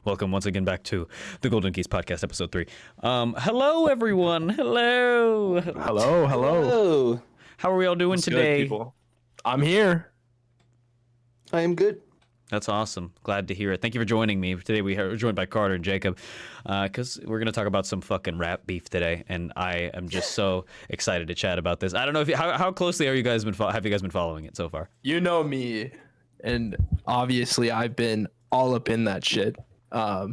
Welcome once again back to the Golden Geese podcast, episode 3. Hello, everyone. Hello. Hello. How are we all doing What's today? Good, people? I'm here. I am good. That's awesome. Glad to hear it. Thank you for joining me. Today we are joined by Carter and Jacob because we're going to talk about some fucking rap beef today, and I am just so excited to chat about this. I don't know if how closely have you guys been following it so far? You know me, and obviously I've been all up in that shit. As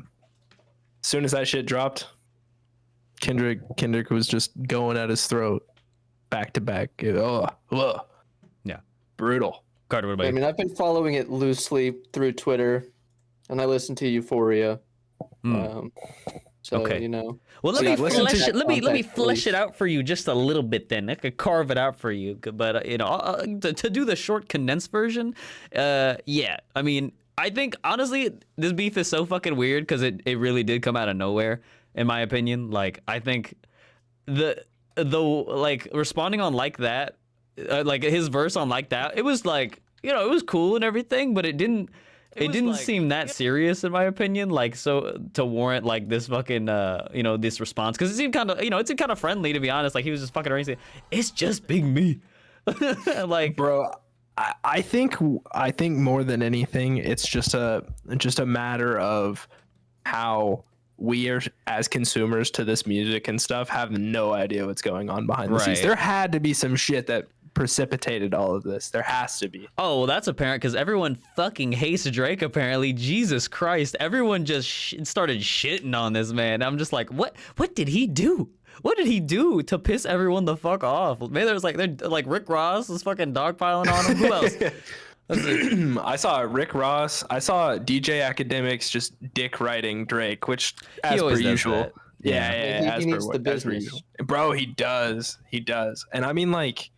soon as that shit dropped, Kendrick was just going at his throat back to back. Yeah. Brutal. Carter, what about you? I mean, I've been following it loosely through Twitter, and I listen to Euphoria. So Okay. you know. Well, let So me yeah, listen to flesh that let me context, flesh please. it out for you just a little bit. Then I could carve it out for you. But to do the short condensed version, yeah. I mean, I think honestly, this beef is so fucking weird because it really did come out of nowhere, in my opinion. Like, I think the like responding on like that, like his verse on like that, it was like, you know, it was cool and everything, but it didn't seem that serious, in my opinion, like, so to warrant like this fucking you know, this response, because it seemed kind of, you know, it seemed kind of friendly, to be honest. Like, he was just fucking around saying, it's just big me. Like, Bro, I think more than anything, it's just a matter of how we are as consumers to this music and stuff have no idea what's going on behind the scenes. Right. There had to be some shit that precipitated all of this. There has to be. oh, well, that's apparent because everyone fucking hates Drake, apparently. Jesus Christ. Everyone just started shitting on this man. I'm just like, what did he do? What did he do to piss everyone the fuck off? Maybe there was like Rick Ross was fucking dogpiling on him. Who else? Let's see. I saw Rick Ross. I saw DJ Academics just dick riding Drake, which as per always does usual. that. Yeah, He needs the as per business. usual. Bro, he does. And I mean, like,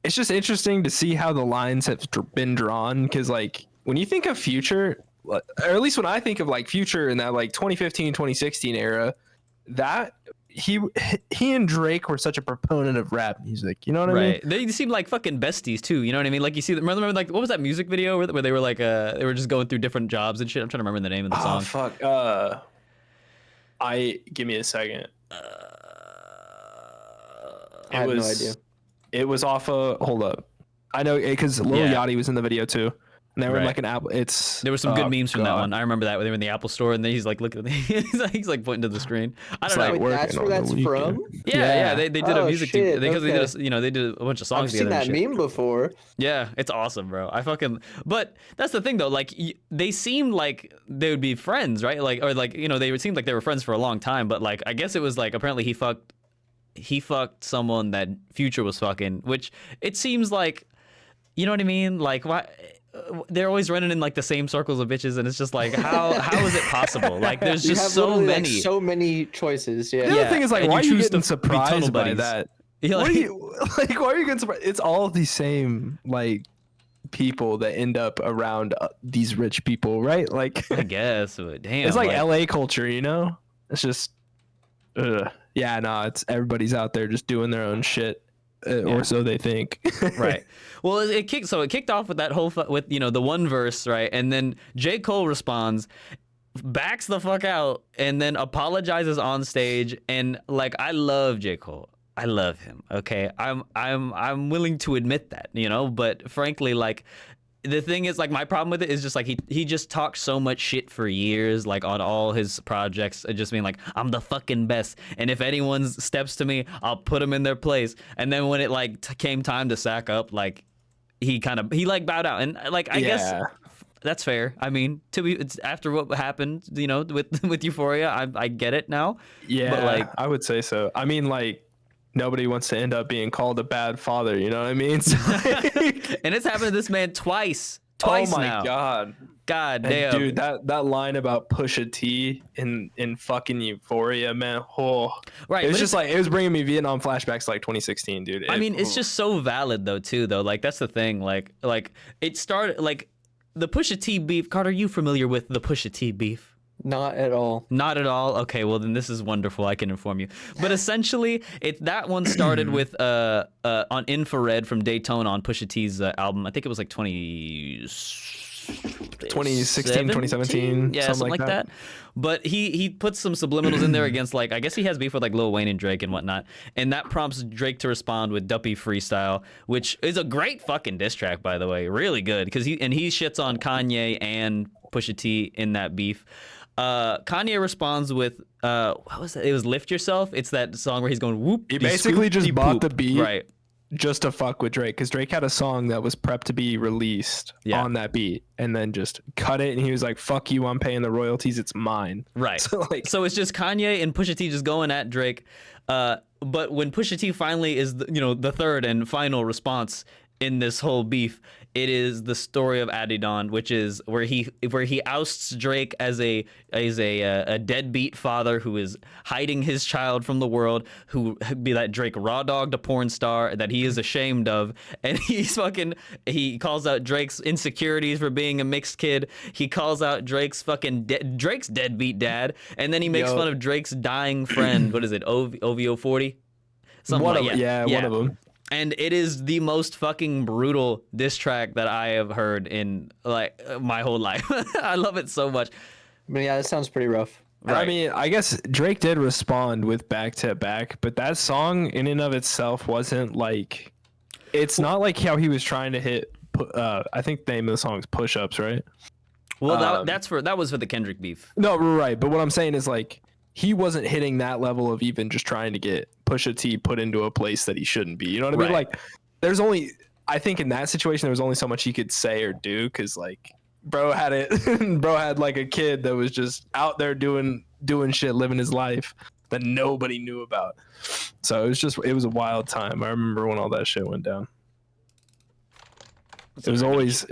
it's just interesting to see how the lines have been drawn, because like when you think of Future, or at least when I think of like Future in that like 2015 2016 era, that he and Drake were such a proponent of rap music, you know what I mean? Right. They seem like fucking besties too. You know what I mean? Like, you see, remember like, what was that music video where they were like, they were just going through different jobs and shit? I'm trying to remember the name of the Oh song. fuck. Give me a second. I have no idea. It was off of. Hold up. I know because Lil Yeah. Yachty was in the video too, and they were in Right. like an Apple. It's There were some good oh, memes from that God. one. I remember that when they were in the Apple store and then he's like looking at he's like pointing to the screen. I It's don't know. like Wait, that's working where on the that's from? Yeah, they did a Oh, music shit, because they okay. did you know, they did a bunch of songs I've seen together. that and shit. meme before. Yeah, it's awesome, bro. But that's the thing though. Like, they seemed like they would be friends, right? Like, or like, you know, they seemed like they were friends for a long time. But like, I guess it was like apparently he fucked someone that Future was fucking, which it seems like, you know what I mean? Like, why? They're always running in like the same circles of bitches, and it's just like, how is it possible? Like, there's You just have so literally, many. like, so many choices. Yeah. The other Yeah, thing is like, and why are you you choose getting to be tunnel surprised by buddies. that? Yeah, What like- are you like? Why are you getting surprised? It's all the same like people that end up around these rich people, right? Like, I guess, but damn, it's like LA culture, you know? It's just, yeah, no, it's everybody's out there just doing their own shit, or so they think. Right. Well, it kicked off with that whole with, you know, the one verse, right? And then J. Cole responds, backs the fuck out, and then apologizes on stage. And like, I love J. Cole. I love him. Okay, I'm willing to admit that, you know. But frankly, like, the thing is, like, my problem with it is just like he just talks so much shit for years, like on all his projects, just being like, I'm the fucking best, and if anyone steps to me, I'll put them in their place. And then when it like came time to sack up, like, he like bowed out, and like, I guess that's fair. I mean, it's after what happened, you know, with Euphoria, I get it now. Yeah, But, like, I would say so. I mean, like, nobody wants to end up being called a bad father, you know what I mean? So, like, and it's happened to this man twice oh my now. God. God And damn. dude, that line about Pusha T in fucking Euphoria, man. Oh, Right, It was but just like, it was bringing me Vietnam flashbacks like 2016, dude. I mean, it's just so valid though, too, though. Like, that's the thing. Like it started like the Pusha T beef. Carter, are you familiar with the Pusha T beef? Not at all. Not at all. Okay, well then this is wonderful. I can inform you. But essentially, that one started with on Infrared from Daytona on Pusha T's album. I think it was like 20 2016, 2017, yeah, something like that. But he puts some subliminals in there against, like, I guess he has beef with like Lil Wayne and Drake and whatnot, and that prompts Drake to respond with Duppy Freestyle, which is a great fucking diss track, by the way, really good, because he shits on Kanye and Pusha T in that beef. Kanye responds with what was that? It was Lift Yourself. It's that song where he's going whoop. He basically just bought the beat, right? Just to fuck with Drake, because Drake had a song that was prepped to be released on that beat, and then just cut it, and he was like, "Fuck you, I'm paying the royalties, it's mine." Right. So it's just Kanye and Pusha T just going at Drake. But when Pusha T finally is the third and final response in this whole beef, it is the story of Adidon, which is where he ousts Drake as a deadbeat father who is hiding his child from the world, who be that Drake raw dogged a porn star that he is ashamed of, and he calls out Drake's insecurities for being a mixed kid. He calls out Drake's Drake's deadbeat dad, and then he makes fun of Drake's dying friend. What is it, OVO 40? One of them. And it is the most fucking brutal diss track that I have heard in like my whole life. I love it so much. But yeah, that sounds pretty rough. Right. I mean, I guess Drake did respond with Back to Back, but that song in and of itself wasn't like, it's not like how he was trying to hit. I think the name of the song is Push Ups, right? Well, that was for the Kendrick beef. No, right. But what I'm saying is like, he wasn't hitting that level of even just trying to get Pusha T put into a place that he shouldn't be. You know what I mean? Like, I think in that situation, there was only so much he could say or do, because like, bro had like a kid that was just out there doing shit, living his life that nobody knew about. So it was a wild time. I remember when all that shit went down. It was always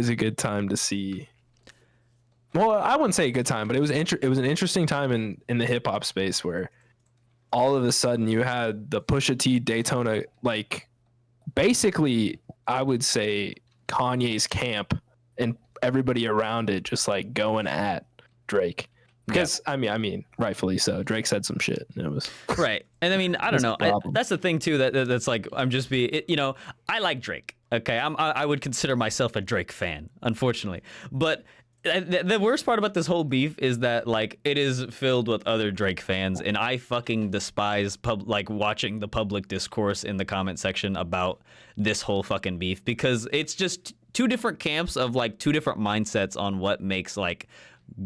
a good time to see. Well, I wouldn't say a good time, but it was an interesting time in the hip hop space where all of a sudden you had the Pusha T Daytona, like basically I would say Kanye's camp and everybody around it just like going at Drake. Because I mean, rightfully so. Drake said some shit. And it was right. And I mean, I don't know. That's the thing too. That's like I'm just I like Drake. Okay, I would consider myself a Drake fan, unfortunately, but. The worst part about this whole beef is that like it is filled with other Drake fans, and I fucking despise watching the public discourse in the comment section about this whole fucking beef, because it's just two different camps of like two different mindsets on what makes like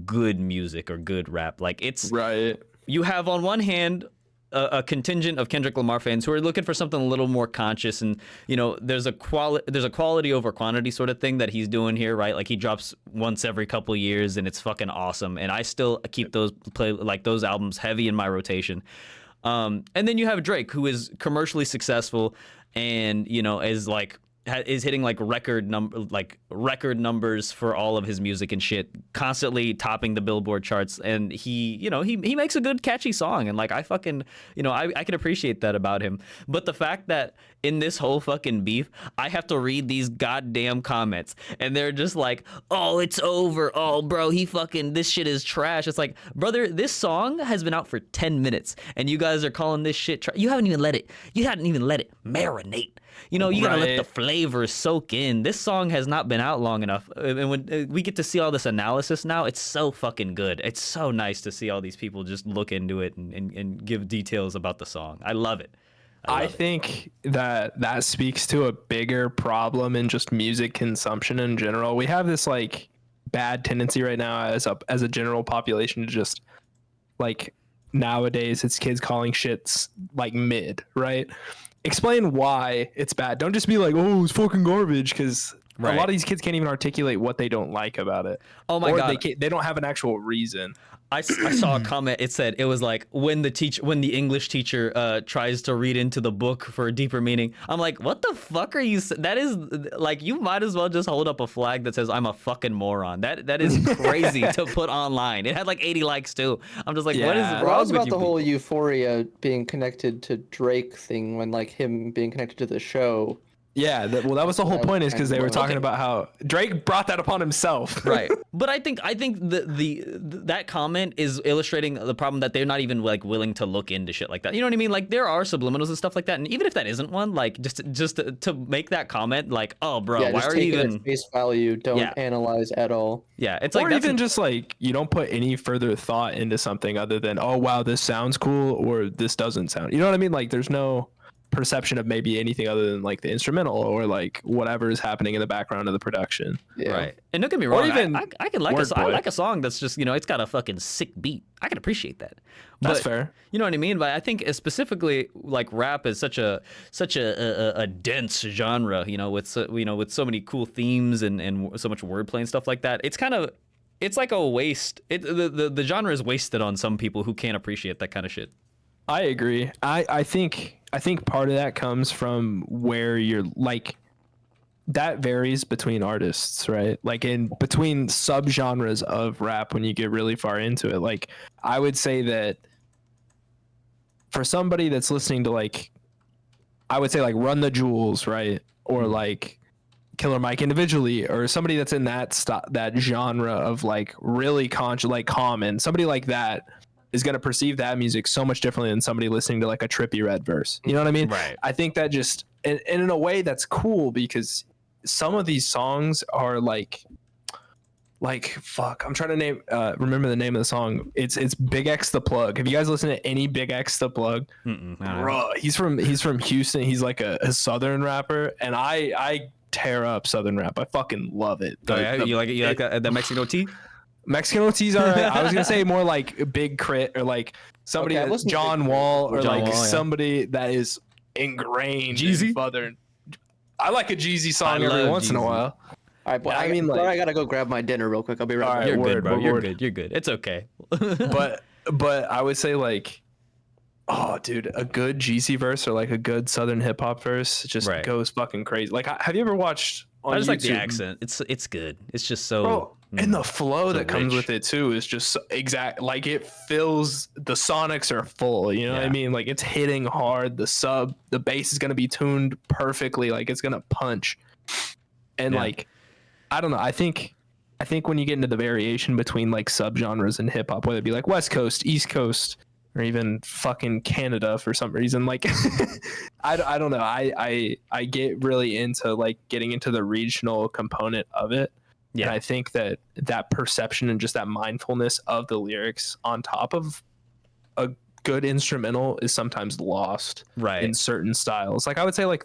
good music or good rap. Like it's right. You have on one hand a contingent of Kendrick Lamar fans who are looking for something a little more conscious, and there's a quality over quantity sort of thing that he's doing here, right? Like he drops once every couple years and it's fucking awesome, and I still keep those albums heavy in my rotation. And then you have Drake, who is commercially successful and is hitting like record numbers for all of his music and shit, constantly topping the Billboard charts, and he makes a good catchy song, and like I fucking I can appreciate that about him. But the fact that in this whole fucking beef I have to read these goddamn comments and they're just like, oh, it's over, oh bro, this shit is trash. It's like, brother, this song has been out for 10 minutes and you guys are calling this shit trash. You haven't even let it marinate. You gotta let the flavor soak in. This song has not been out long enough. And when we get to see all this analysis now, it's so fucking good. It's so nice to see all these people just look into it and give details about the song. I love it. I think that speaks to a bigger problem in just music consumption in general. We have this like bad tendency right now as a general population to just like, nowadays it's kids calling shits like mid, right? Explain why it's bad. Don't just be like, oh, it's fucking garbage, because a lot of these kids can't even articulate what they don't like about it. Oh my God. They don't have an actual reason. I saw a comment. It was like when the English teacher tries to read into the book for a deeper meaning. I'm like, what the fuck are you? That is like, you might as well just hold up a flag that says I'm a fucking moron. That is crazy to put online. It had like 80 likes too. I'm just like, what is wrong with you? About the whole Euphoria being connected to Drake thing, when like him being connected to the show. Yeah, well, that was the whole point, is because they were talking Okay. about how Drake brought that upon himself. Right. But I think that comment is illustrating the problem that they're not even like willing to look into shit like that. You know what I mean? Like there are subliminals and stuff like that, and even if that isn't one, like just to make that comment, like, oh, bro, Yeah, why just are take you it even? at face value. Don't Yeah. analyze at all. Yeah, it's Or like that's even just like you don't put any further thought into something other than, oh wow, this sounds cool, or this doesn't sound. You know what I mean? Like there's no perception of maybe anything other than like the instrumental or like whatever is happening in the background of the production. Yeah. right. And don't get me wrong, even I can like I wordplay. like a song that's just it's got a fucking sick beat. I can appreciate that. That's But, fair. You know what I mean? But I think specifically like rap is such a dense genre. With so many cool themes and so much wordplay and stuff like that. It's like a waste. The genre is wasted on some people who can't appreciate that kind of shit. I agree. I think part of that comes from where you're like, that varies between artists, right? Like in between subgenres of rap when you get really far into it. Like I would say that for somebody that's listening to like, I would say like Run the Jewels, right? Or like Killer Mike individually, or somebody that's in that that genre of like really like Common, somebody like that is going to perceive that music so much differently than somebody listening to like a Trippie Redd verse. You know what I mean? Right. I think that just, and in a way that's cool because some of these songs are like fuck, I'm trying to remember the name of the song. It's Big X the Plug. Have you guys listened to any Big X the Plug? Bro, he's from Houston. He's like a Southern rapper, and I tear up Southern rap. I fucking love it. Oh, yeah? You like that Mexican OT? Mexican OT's all right. I was gonna say more like Big Crit or like somebody Okay, that's listen to John Big Wall or John like Wall, yeah. somebody that is ingrained Jeezy? in Southern. I like a Jeezy song I every love once in a Jeezy. while. All right, but I mean, like- I gotta go grab my dinner real quick. I'll be right All back. right, You're word, good, bro. word, You're word. good. You're good. It's okay. But I would say like, oh dude, a good Jeezy verse or like a good Southern hip hop verse just Right. goes fucking crazy. Like, have you ever watched on I just YouTube? like the accent. It's good. It's just so. Bro, and the flow so that comes rich. with it too is just exact. Like it fills, the sonics are full. You know what I Yeah. mean? Like it's hitting hard. The bass is gonna be tuned perfectly. Like it's gonna punch. And Yeah. like, I don't know. I think when you get into the variation between like subgenres in hip hop, whether it be like West Coast, East Coast, or even fucking Canada for some reason, like I don't know. I get really into like getting into the regional component of it. Yeah. And I think that perception and just that mindfulness of the lyrics on top of a good instrumental is sometimes lost Right. in certain styles. Like I would say like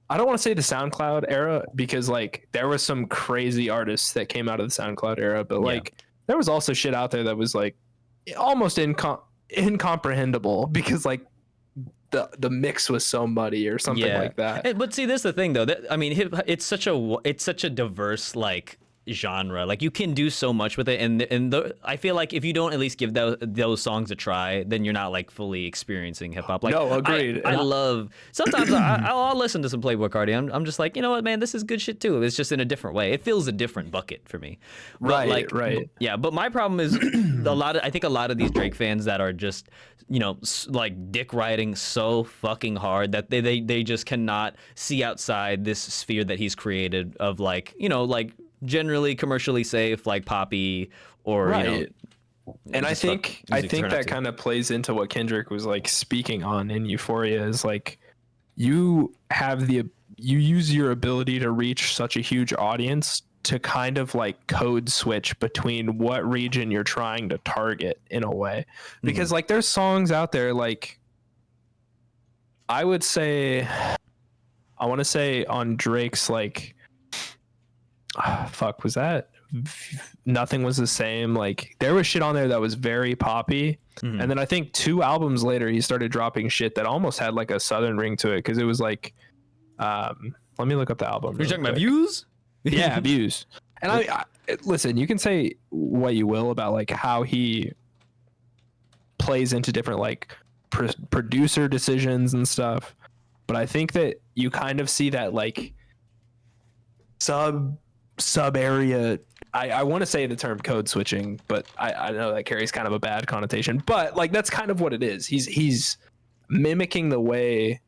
I don't want to say the SoundCloud era because like there was some crazy artists that came out of the SoundCloud era, but like there was also shit out there that was like almost incomprehensible because like the mix was so muddy or something like that. But see, this is the thing though. I mean, it's such a diverse like genre. Like you can do so much with it, and I feel like if you don't at least give those songs a try, then you're not like fully experiencing hip hop. Like, No, agreed. I love. Sometimes I'll listen to some Playboi Carti. I'm just like, you know what, man, this is good shit too. It's just in a different way. It fills a different bucket for me. But Right. Yeah, but my problem is I think a lot of these Drake fans that are just like dick riding so fucking hard that they just cannot see outside this sphere that he's created of like generally commercially safe like poppy or And I just think fuck music to turn up that to. kind of plays into what Kendrick was like speaking on in Euphoria is like you use your ability to reach such a huge audience to kind of like code switch between what region you're trying to target in a way. Because like there's songs out there like I want to say on Drake's like fuck was that Nothing Was the Same, like there was shit on there that was very poppy. And then I think 2 albums later he started dropping shit that almost had like a southern ring to it because it was like let me look up the album. You're real talking about quick. Views? Yeah, Views. And I listen, you can say what you will about like how he plays into different like producer decisions and stuff, but I think that you kind of see that like sub area. I want to say the term code switching, but I know that carries kind of a bad connotation, but like that's kind of what it is. He's mimicking the way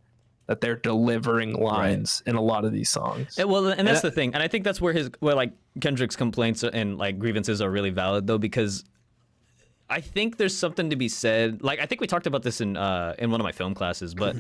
that they're delivering lines in a lot of these songs. And that's the thing. And I think that's where like Kendrick's complaints and like grievances are really valid though, because I think there's something to be said. Like I think we talked about this in one of my film classes, but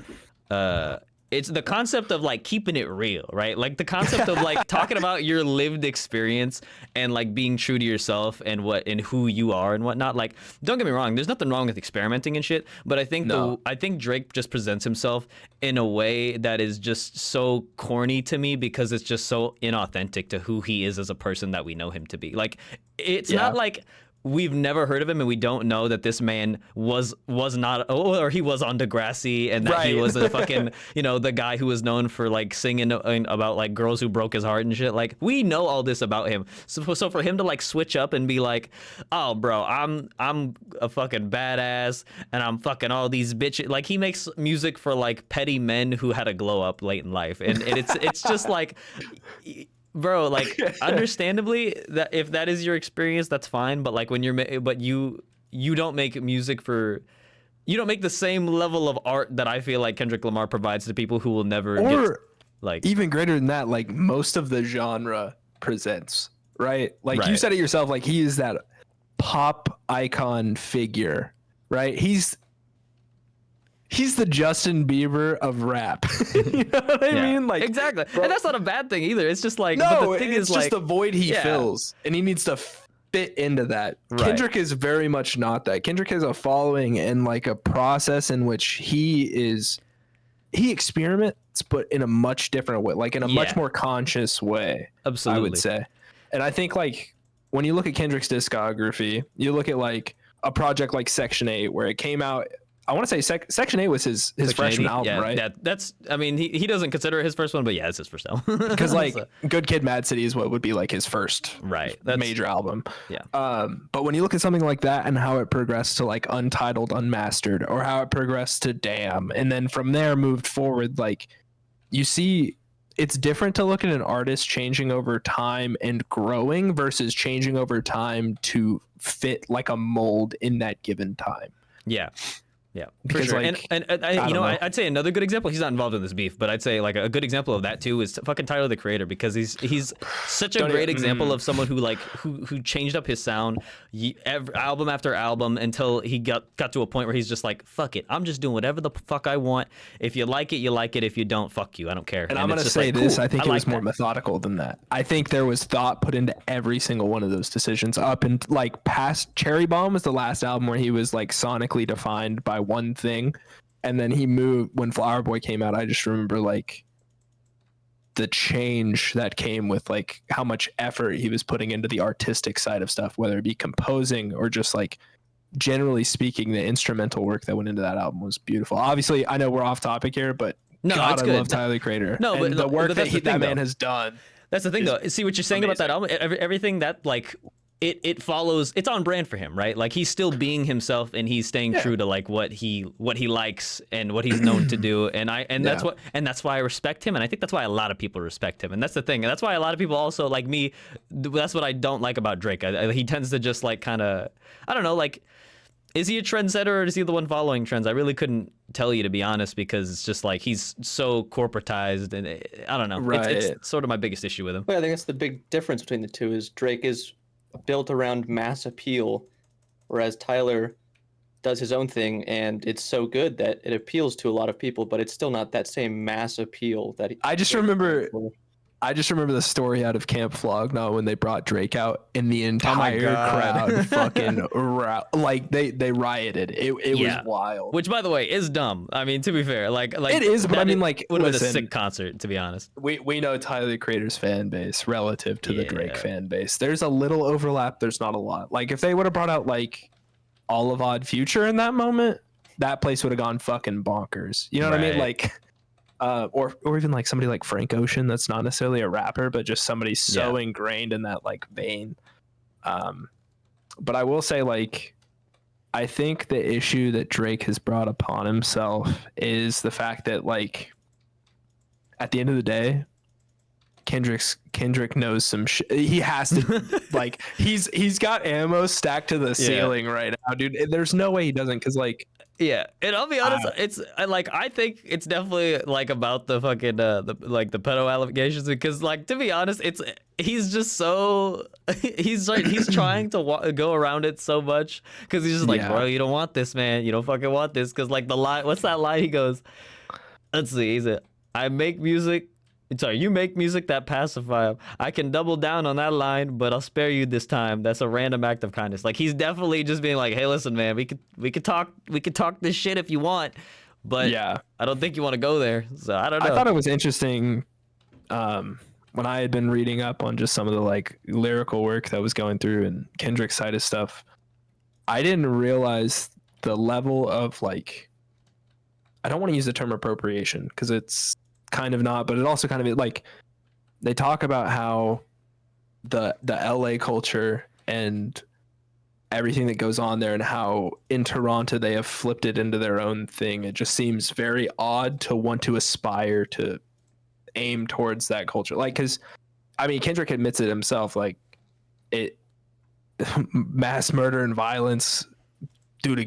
it's the concept of like keeping it real, right? Like the concept of like talking about your lived experience and like being true to yourself and who you are and whatnot. Like, don't get me wrong, there's nothing wrong with experimenting and shit, but I think I think Drake just presents himself in a way that is just so corny to me because it's just so inauthentic to who he is as a person that we know him to be. Like, it's not like we've never heard of him and we don't know that this man was not, or he was on Degrassi and that he was a fucking, the guy who was known for like singing about like girls who broke his heart and shit. Like we know all this about him. So for him to like switch up and be like, oh bro, I'm a fucking badass and I'm fucking all these bitches. Like he makes music for like petty men who had a glow up late in life. And it's just like, bro, like understandably that if that is your experience, that's fine. But like when you don't make music you don't make the same level of art that I feel like Kendrick Lamar provides to people who will never get, like even greater than that. Like most of the genre presents, right? Like you said it yourself. Like he is that pop icon figure, right? He's the Justin Bieber of rap. You know what I mean? Like exactly. Bro, and that's not a bad thing either. It's just like, no, but the thing it's is just like the void he fills, and he needs to fit into that. Right. Kendrick is very much not that. Kendrick has a following and like a process in which he experiments, but in a much different way, like in a much more conscious way. Absolutely, I would say. And I think like when you look at Kendrick's discography, you look at like a project like Section 8, where it came out. I want to say Section 8 was his freshman album, right? That's. I mean, he doesn't consider it his first one, but yeah, it's his first album. Because like Good Kid, Mad City is what would be like his first major album. Yeah. But when you look at something like that and how it progressed to like Untitled, Unmastered, or how it progressed to Damn, and then from there moved forward, like you see, it's different to look at an artist changing over time and growing versus changing over time to fit like a mold in that given time. Yeah. Yeah, because sure. like, and I'd say another good example. He's not involved in this beef, but I'd say like a good example of that too is fucking Tyler the Creator, because he's such a great example of someone who changed up his sound album after album until he got to a point where he's just like, fuck it, I'm just doing whatever the fuck I want. If you like it, you like it. If you don't, fuck you. I don't care. And I'm gonna say like, this: cool, I think it was more methodical than that. I think there was thought put into every single one of those decisions. Up and like past Cherry Bomb was the last album where he was like sonically defined by one thing, and then he moved when Flower Boy came out. I just remember like the change that came with like how much effort he was putting into the artistic side of stuff, whether it be composing or just like generally speaking, the instrumental work that went into that album was beautiful. Obviously, I know we're off topic here, but no, God, it's I good. love Tyler the Creator. No, and but the work that man though. has done. That's the thing, though. See what you're saying amazing. about that album. Everything that like it follows. It's on brand for him, right? Like he's still being himself, and he's staying true to like what he likes and what he's known to do. And that's why I respect him, and I think that's why a lot of people respect him. And that's the thing. And that's why a lot of people also like me. That's what I don't like about Drake. He tends to just like kind of, I don't know, like. Is he a trendsetter or is he the one following trends? I really couldn't tell you, to be honest, because it's just like he's so corporatized, and I don't know. Right. It's sort of my biggest issue with him. Well, I think that's the big difference between the two is Drake is built around mass appeal, whereas Tyler does his own thing, and it's so good that it appeals to a lot of people, but it's still not that same mass appeal that I just remember the story out of Camp Flog Gnaw when they brought Drake out, and the entire crowd fucking like they rioted. It was wild. Which, by the way, is dumb. I mean, to be fair, like it is, but I mean, like, would have been a sick concert, to be honest. We know Tyler the Creator's fan base relative to the Drake fan base. There's a little overlap. There's not a lot. Like if they would have brought out like All of Odd Future in that moment, that place would have gone fucking bonkers. You know what I mean? Like. Or even like somebody like Frank Ocean, that's not necessarily a rapper, but just somebody so ingrained in that like vein. But I will say, like, I think the issue that Drake has brought upon himself is the fact that, like, at the end of the day, Kendrick knows some shit. He has to like he's got ammo stacked to the ceiling right now, dude. There's no way he doesn't, because like Yeah, and I'll be honest, I think it's definitely like about the fucking the pedo allegations, because like, to be honest, he's just so he's trying to go around it so much, because he's just like, bro, you don't want this, man, you don't fucking want this, because like the line, what's that line he goes, let's see, he's I make music. Sorry, you make music that pacify him. I can double down on that line, but I'll spare you this time. That's a random act of kindness. Like, he's definitely just being like, hey, listen, man, we could talk this shit if you want, but yeah, I don't think you want to go there. So I don't know. I thought it was interesting when I had been reading up on just some of the like lyrical work that was going through and Kendrick's side of stuff. I didn't realize the level of like, I don't want to use the term appropriation because it's kind of not, but it also kind of like, they talk about how the LA culture and everything that goes on there and how in Toronto they have flipped it into their own thing. It just seems very odd to want to aspire to aim towards that culture. Like, because I mean, Kendrick admits it himself, like it mass murder and violence due to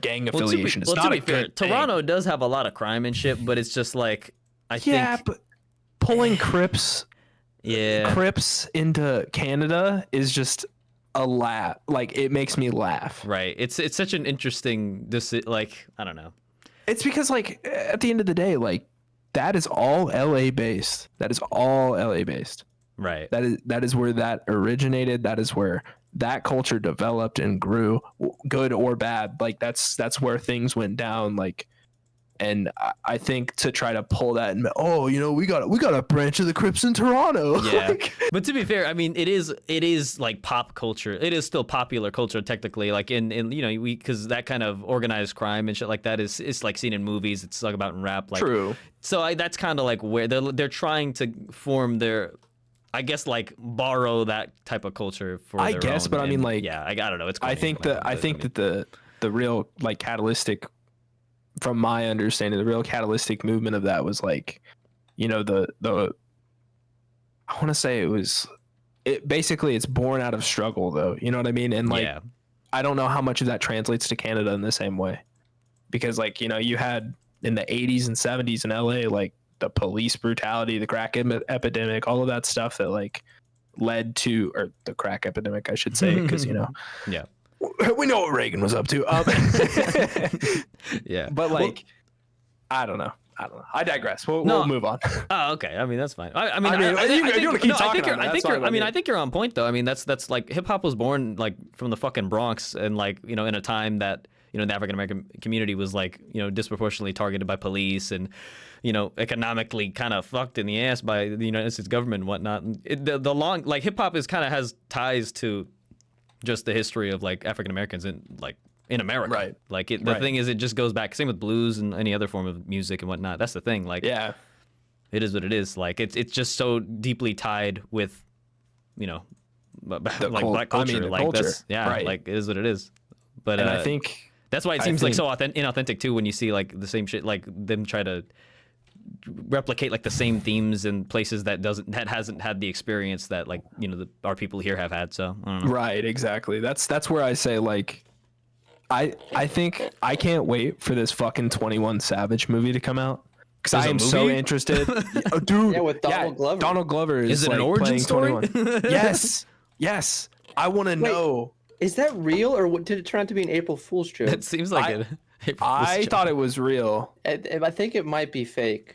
gang affiliation. It's not a good thing. Toronto does have a lot of crime and shit, but it's just like I think but pulling Crips into Canada is just a laugh. Like, it makes me laugh. Right. It's such an interesting like, I don't know. It's because like at the end of the day, like that is all LA based. That is all LA based. Right. That is where that originated. That is where that culture developed and grew, good or bad. Like that's where things went down. Like, and I think to try to pull that and we got a branch of the Crips in Toronto. Yeah. Like, but to be fair, I mean, it is like pop culture. It is still popular culture technically. Like in because that kind of organized crime and shit like that is like seen in movies. It's talked about in rap. Like, true. So that's kind of like where they're trying to form their, I guess, like borrow that type of culture for I their guess, own. but I mean, like, yeah, I don't know. It's I think that the real like catalytic, from my understanding, the real catalytic movement of that was like, the I want to say it basically it's born out of struggle though. You know what I mean? And like, I don't know how much of that translates to Canada in the same way, because like, you had in the 80s and 70s in LA, like the police brutality, the crack epidemic, all of that stuff that like led to, or the crack epidemic, I should say, because yeah, we know what Reagan was up to. Yeah, but like, I don't know. I digress. We'll move on. Oh, okay. I mean, that's fine. I think you're on point though. I mean, that's like hip hop was born like from the fucking Bronx, and like in a time that the African American community was like disproportionately targeted by police and economically kind of fucked in the ass by the United States government and whatnot. The long like hip hop kind of has ties to just the history of like African Americans in America. Right. Like the thing is, it just goes back. Same with blues and any other form of music and whatnot. That's the thing. Like, yeah, it is what it is. Like it's just so deeply tied with, like black culture. Like culture. That's like it is what it is. But and I think that's why it seems like so inauthentic too when you see like the same shit, like them try to replicate like the same themes in places that hasn't had the experience that like our people here have had. So I don't know. Right, exactly. That's where I say like I think I can't wait for this fucking 21 Savage movie to come out, because I am so interested. Oh, dude, yeah, with Donald Glover. Donald Glover is it like an origin story? 21. Yes. I want to know. Is that real, or did it turn out to be an April Fool's joke? It seems like it. I thought it was real. I think it might be fake.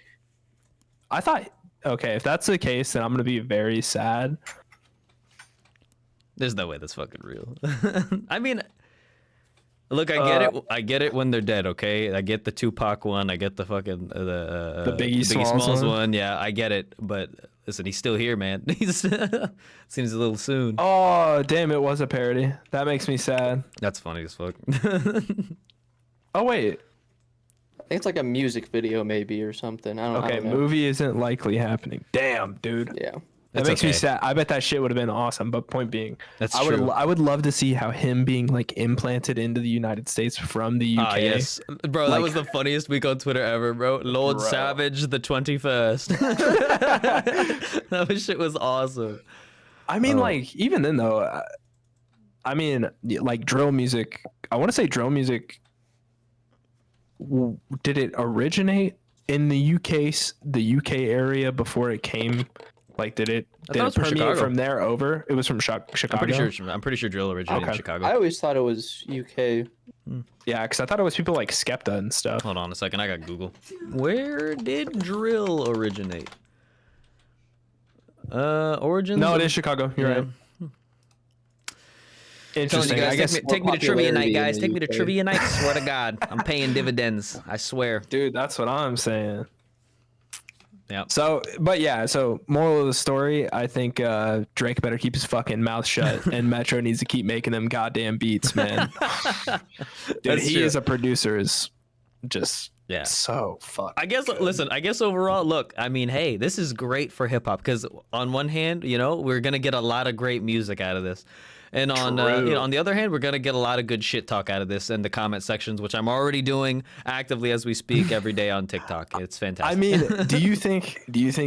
I thought, okay, if that's the case, then I'm gonna be very sad. There's no way that's fucking real. I mean, look, I get it when they're dead. Okay, I get the Tupac one. I get the fucking the Biggie Smalls one. Yeah, I get it. But listen, he's still here, man. He's seems a little soon. Oh damn, it was a parody. That makes me sad. That's funny as fuck. Oh wait. I think it's like a music video maybe or something. I don't know. Movie isn't likely happening. Damn, dude. Yeah. That It's makes me okay. sad. I bet that shit would have been awesome. But point being, That's I true. I would love to see how him being like implanted into the United States from the UK. Ah, yes, bro. That Like- was the funniest week on Twitter ever, bro. Lord Bro. Savage the 21st. That shit was awesome. I mean, Oh. like even then though, I mean, like drill music. I want to say drill music. Did it originate in the UK area before it came? Like, did it thought it was from permeate Chicago. from there over? It was from Chicago. I'm pretty sure drill originated in Okay. Chicago. I always thought it was UK. Yeah, because I thought it was people like Skepta and stuff. Hold on a second, I got Google. Where did drill originate? Origins. No, it of- is Chicago. You're Yeah. right. Telling Interesting. you guys, I guess, take me to trivia night, popularity in guys. the Take me to UK. trivia night. Swear to God, I'm paying dividends. I swear. dude, that's what I'm saying. Yeah. So, but yeah, so moral of the story, I think Drake better keep his fucking mouth shut, and Metro needs to keep making them goddamn beats, man. Dude, That's he true. as a producer is just Yeah. so fuck. I guess listen, I guess overall, look, I mean, hey, this is great for hip hop because on one hand, you know, we're gonna get a lot of great music out of this. And on True. on the other hand, we're gonna get a lot of good shit talk out of this in the comment sections, which I'm already doing actively as we speak every day on TikTok. It's fantastic. I mean, do you think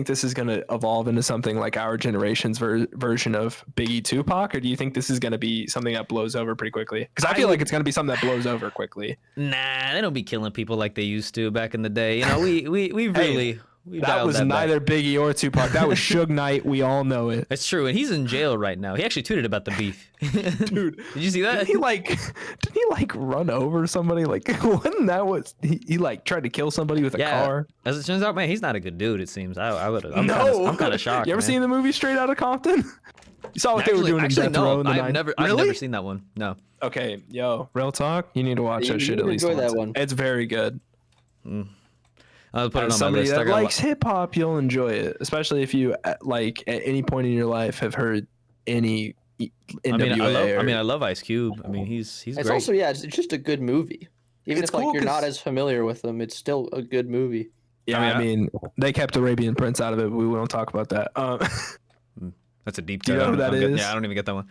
this is gonna evolve into something like our generation's version of Biggie Tupac, or do you think this is gonna be something that blows over pretty quickly? Because I feel like it's gonna be something that blows over quickly. Nah, they don't be killing people like they used to back in the day. You know, we really we That dialed was that back. neither Biggie or Tupac. That was Suge Knight. We all know it. It's true, and he's in jail right now. He actually tweeted about the beef. Dude, did you see that? didn't he like run over somebody? Like, wasn't that what he like tried to kill somebody with a car? As it turns out, man, he's not a good dude. It seems. I would. I'm No, kind of shocked. You ever man. seen the movie Straight Outta Compton? You saw what they were doing Actually, in Death Row in the I've 90s? never Really? seen that one. No. Okay, yo, real talk. You need to watch You that shit would at least enjoy once. that one. It's very good. I'll put it As on my somebody list. I that gotta likes hip hop, you'll enjoy it, especially if you like at any point in your life have heard any NWA. I love Ice Cube. I mean, he's It's great. also it's just a good movie. Even It's if like cool you're not 'cause- as familiar with them, it's still a good movie. yeah, I mean, they kept Arabian Prince out of it. But we won't talk about that. That's a deep. Do you know cut. who that is? Yeah, I don't even get that one.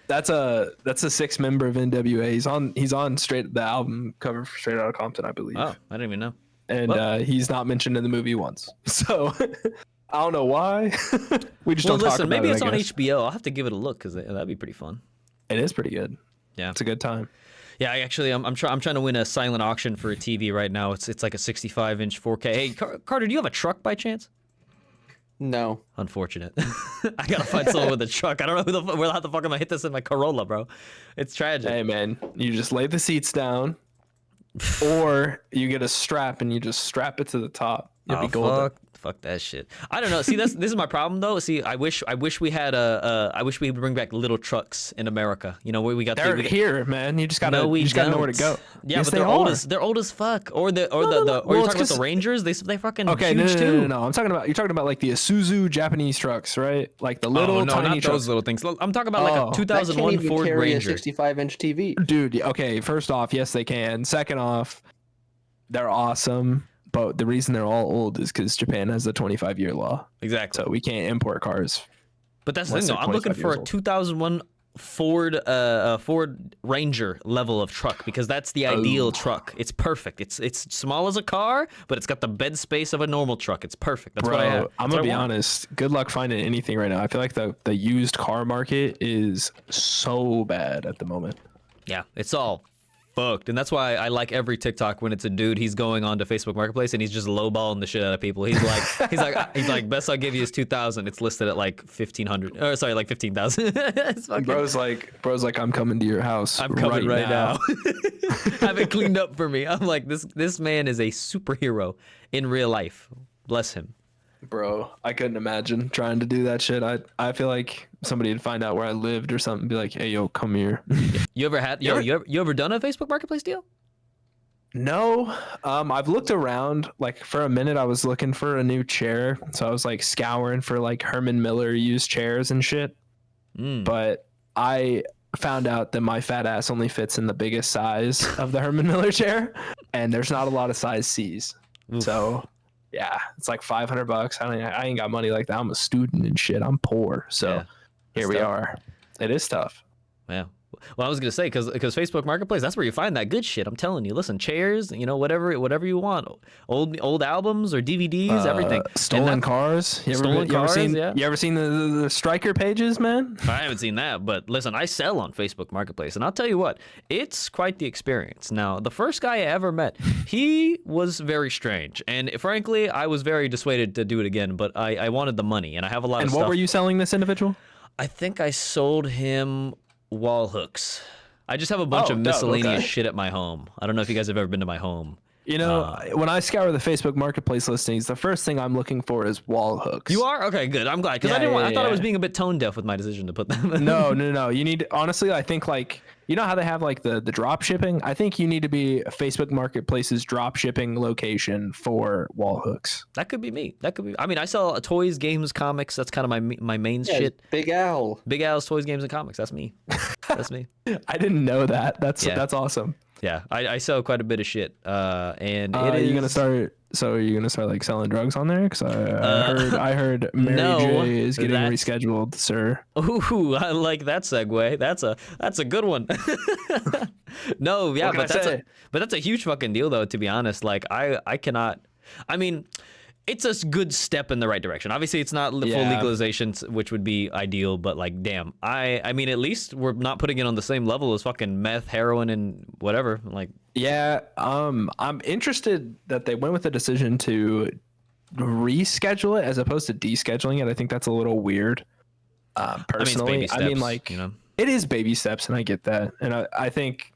That's a 6th member of NWA. He's on the album cover for Straight Outta Compton, I believe. Oh, I didn't even know. And well- he's not mentioned in the movie once. So I don't know why. We just Well, don't talk listen, about maybe it. it's I on guess. HBO. I'll have to give it a look because that'd be pretty fun. It is pretty good. Yeah. It's a good time. Yeah, I'm trying to win a silent auction for a TV right now. It's like a 65-inch 4K. Hey, Carter, do you have a truck by chance? No. Unfortunate. I gotta find someone with a truck. I don't know how the fuck I'm gonna hit this in my Corolla, bro. It's tragic. Hey man, you just lay the seats down, or you get a strap and you just strap it to the top. You'll be golden. Fuck that shit. I don't know. See, this is my problem though. See, I wish we had I wish we would bring back little trucks in America. You know, where we got They're here, man. You just gotta No, we you just gotta know where to don't. go. Yeah, Yes, but they're old as fuck. Or no. or Well, you're it's talking about 'cause- the Rangers? They fucking Okay, huge too. no. You're talking about like the Isuzu Japanese trucks, right? Like the little Oh no, tiny not trucks. those little things. I'm talking about Oh. like a That can't 2001 even Ford carry Ranger. a 65-inch TV. Dude, okay, first off, yes they can. Second off, they're awesome. But the reason they're all old is because Japan has the 25-year law. Exactly. So we can't import cars. But that's the Unless thing, though. they're I'm looking 25 for years a old. 2001 Ford Ranger level of truck because that's the ideal truck. It's perfect. It's small as a car, but it's got the bed space of a normal truck. It's perfect. That's Bro, what I have. I'm That's gonna what be I want. honest. Good luck finding anything right now. I feel like the used car market is so bad at the moment. Yeah, it's all fucked, and that's why I like every TikTok when it's a dude. He's going on to Facebook Marketplace and he's just lowballing the shit out of people. He's like, best I'll give you is 2,000. It's listed at like 1,500. Or sorry, like 15,000. It's fucking. Bro's like, I'm coming to your house. I'm coming right now. Have it cleaned up for me. I'm like, this man is a superhero in real life. Bless him. Bro, I couldn't imagine trying to do that shit. I feel like somebody would find out where I lived or something and be like, hey, yo, come here. You ever done a Facebook Marketplace deal? No, I've looked around. Like for a minute, I was looking for a new chair, so I was like scouring for like Herman Miller used chairs and shit. But I found out that my fat ass only fits in the biggest size of the Herman Miller chair, and there's not a lot of size C's. Oof. So Yeah, it's like $500. I ain't got money like that. I'm a student and shit. I'm poor. So Yeah, here we are. It is tough. Yeah. Well, I was gonna say because Facebook Marketplace, that's where you find that good shit. I'm telling you. Listen, chairs, whatever you want, old albums or DVDs, everything. Stolen cars. You ever seen the striker pages, man? I haven't seen that, but listen, I sell on Facebook Marketplace, and I'll tell you what, it's quite the experience. Now, the first guy I ever met, he was very strange, and frankly, I was very dissuaded to do it again. But I wanted the money, and I have a lot of stuff. And what were you selling this individual? I think I sold him wall hooks. I just have a bunch of miscellaneous shit at my home. I don't know if you guys have ever been to my home. When I scour the Facebook Marketplace listings, the first thing I'm looking for is wall hooks. You are? Okay, good. I'm glad. Because I thought I was being a bit tone deaf with my decision to put them. No. You need, honestly, I think like, you know how they have like the drop shipping? I think you need to be a Facebook Marketplace's drop shipping location for wall hooks. That could be me. I mean, I sell toys, games, comics. That's kind of my main shit. Big Al. Big Al's toys, games, and comics. That's me. That's me. I didn't know that. That's awesome. Yeah, I sell quite a bit of shit. And it is... Are you gonna start like selling drugs on there? Because I heard Mary J is getting rescheduled, sir. Ooh, I like that segue. That's a good one. No, yeah, but that's a huge fucking deal though. To be honest, like I cannot. I mean, it's a good step in the right direction. Obviously, it's not full legalization, which would be ideal, but like, damn, I mean, at least we're not putting it on the same level as fucking meth, heroin, and whatever. Like, yeah, I'm interested that they went with the decision to reschedule it as opposed to descheduling it. I think that's a little weird. Personally, I mean, it's baby steps, it is baby steps, and I get that, and I think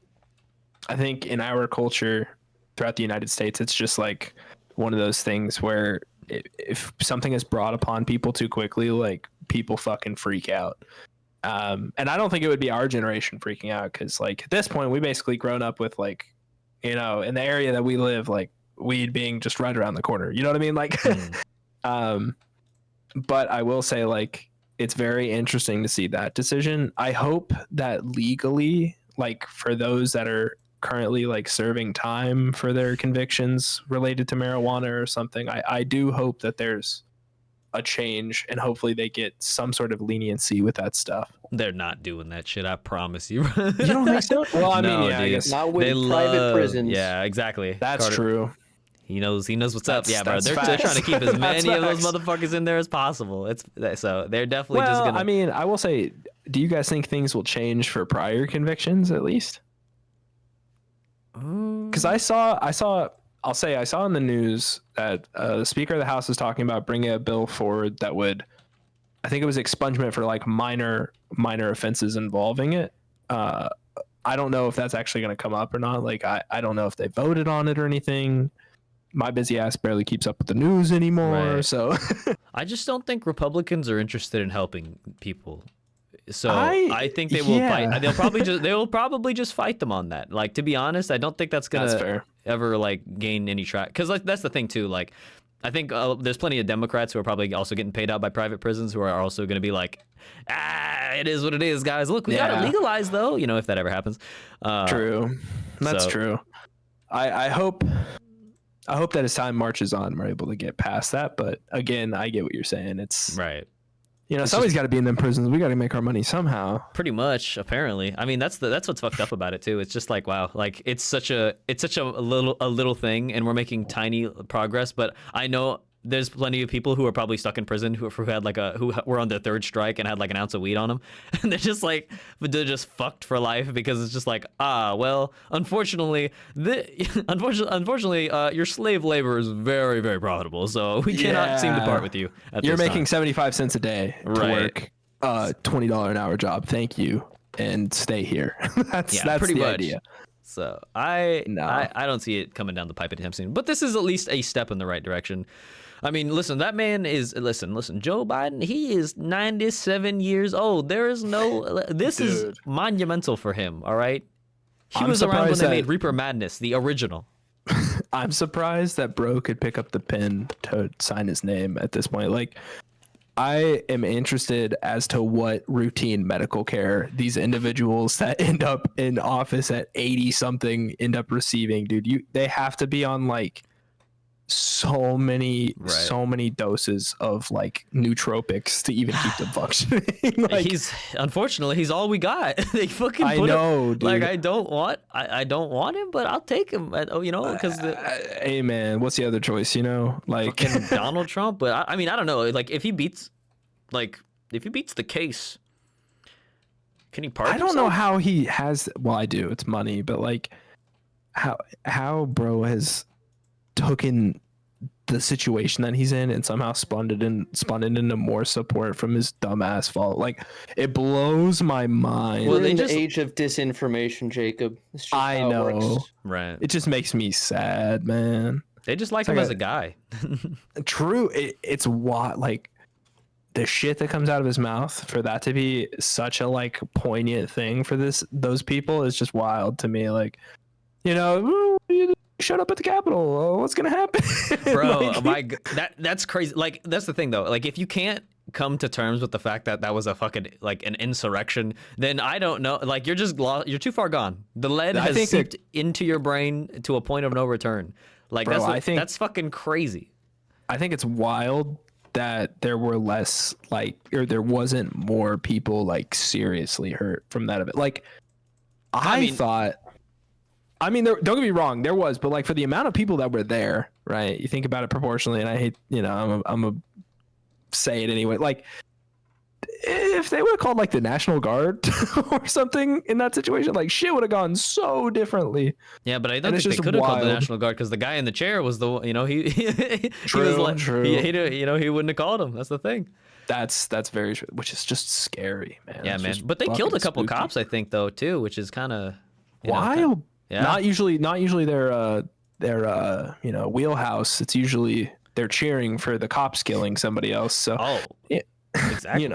in our culture throughout the United States, it's just like one of those things where if something is brought upon people too quickly, like people fucking freak out. And I don't think it would be our generation freaking out because like at this point we basically grown up with like, in the area that we live, like weed being just right around the corner. You know what I mean? Like, but I will say like, it's very interesting to see that decision. I hope that legally, like for those that are currently like serving time for their convictions related to marijuana or something, I do hope that there's a change and hopefully they get some sort of leniency with that stuff. They're not doing that shit, I promise you. You don't think so? Well, I mean, yeah, I guess not with private prisons. Yeah, exactly. That's true. He knows what's up. Yeah, bro. They're trying to keep as many of those motherfuckers in there as possible. So they're definitely just gonna. I mean, I will say, do you guys think things will change for prior convictions at least? Because I saw in the news that the Speaker of the House was talking about bringing a bill forward that would, I think it was expungement for like minor offenses involving it. I don't know if that's actually going to come up or not. Like, I don't know if they voted on it or anything. My busy ass barely keeps up with the news anymore. Right. So I just don't think Republicans are interested in helping people. So I think they will fight. They'll probably just fight them on that. Like, to be honest, I don't think that's gonna ever like gain any track. Because like that's the thing too. Like, I think there's plenty of Democrats who are probably also getting paid out by private prisons who are also gonna be like, it is what it is, guys. Look, we gotta legalize though. If that ever happens. True. That's true. I hope that as time marches on, we're able to get past that. But again, I get what you're saying. It's right. Somebody's got to be in them prisons. We got to make our money somehow. Pretty much, apparently. I mean, that's what's fucked up about it too. It's just like, wow, like it's such a little thing, and we're making tiny progress. But I know there's plenty of people who are probably stuck in prison who had who were on their third strike and had like an ounce of weed on them, and they're just fucked for life because it's just like, well, unfortunately, your slave labor is very, very profitable, so we cannot seem to part with you. You're making 75 cents a day to work $20 an hour job. Thank you, and stay here. that's pretty the much. idea. So I don't see it coming down the pipe anytime soon. But this is at least a step in the right direction. I mean, listen, that man is, listen, Joe Biden, he is 97 years old. This is monumental for him, all right? He was around when they made Reaper Madness, the original. I'm surprised that bro could pick up the pen to sign his name at this point. Like, I am interested as to what routine medical care these individuals that end up in office at 80 something end up receiving, dude. They have to be on like so many doses of like nootropics to even keep them functioning. Like, unfortunately he's all we got. They fucking I put know, him, dude. like I don't want him, but I'll take him. Because hey man, what's the other choice? Like fucking Donald Trump. But I mean, I don't know. Like if he beats the case, can he pardon I don't know himself? how he has. Well, I do. It's money, but like how bro has taken the situation that he's in and somehow spun it into more support from his dumbass fault. Like, it blows my mind. We're in the age of disinformation, Jacob. It's just I how it know. works. Right. It just makes me sad, man. They just like him as a guy. True. It's what, like, the shit that comes out of his mouth, for that to be such a like poignant thing for those people is just wild to me. Like, you showed up at the Capitol. What's gonna happen, Bro? That's crazy. Like, that's the thing though. Like, if you can't come to terms with the fact that that was a fucking like an insurrection, then I don't know. Like, you're just you're too far gone. The lead has seeped into your brain to a point of no return. Like, bro, that's fucking crazy. I think it's wild that there were less there wasn't more people like seriously hurt from that event. Like, I mean, don't get me wrong, there was, but like for the amount of people that were there, right? You think about it proportionally, and I hate, I'm a say it anyway. Like, if they would have called like the National Guard or something in that situation, like shit would have gone so differently. Yeah, but I don't think they could have called the National Guard because the guy in the chair was the, he was like, true. He wouldn't have called him. That's the thing. That's very true, which is just scary, man. Yeah, man. But they killed a couple cops, I think, though, too, which is kind of wild. Yeah. Not usually their wheelhouse. It's usually they're cheering for the cops killing somebody else. So yeah, exactly.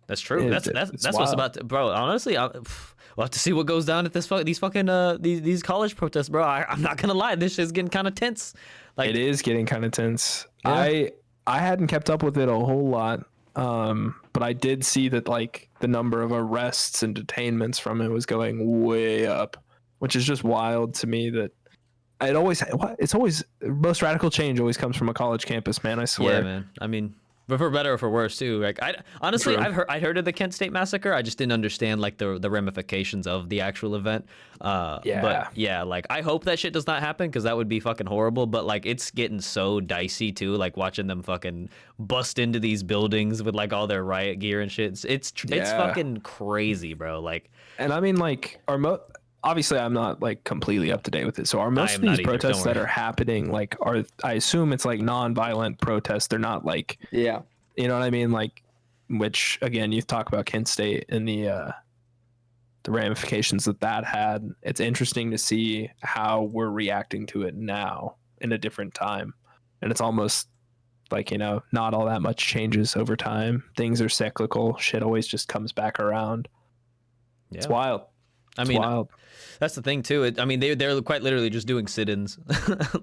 That's true. That's what's about to, bro. Honestly, we'll have to see what goes down at these college protests, bro. I'm not gonna lie, this shit's getting kind of tense. Like, it is getting kind of tense. Yeah. I hadn't kept up with it a whole lot, but I did see that like the number of arrests and detainments from it was going way up, which is just wild to me. That it's always most radical change always comes from a college campus, man. I swear. Yeah, man. I mean, but for better or for worse too. Like, honestly, I'd heard of the Kent State massacre. I just didn't understand like the ramifications of the actual event. But yeah, like I hope that shit does not happen because that would be fucking horrible. But like, it's getting so dicey too. Like watching them fucking bust into these buildings with like all their riot gear and shit. It's fucking crazy, bro. Like, and I mean, like, obviously I'm not like completely up to date with it. So are most of these protests that are happening, like, I assume it's like non-violent protests. They're not like, yeah, you know what I mean? Like, which again, you talk about Kent State and the ramifications that had. It's interesting to see how we're reacting to it now in a different time. And it's almost like, not all that much changes over time. Things are cyclical. Shit always just comes back around. Yeah. It's wild. Wild. That's the thing too. They're quite literally just doing sit-ins.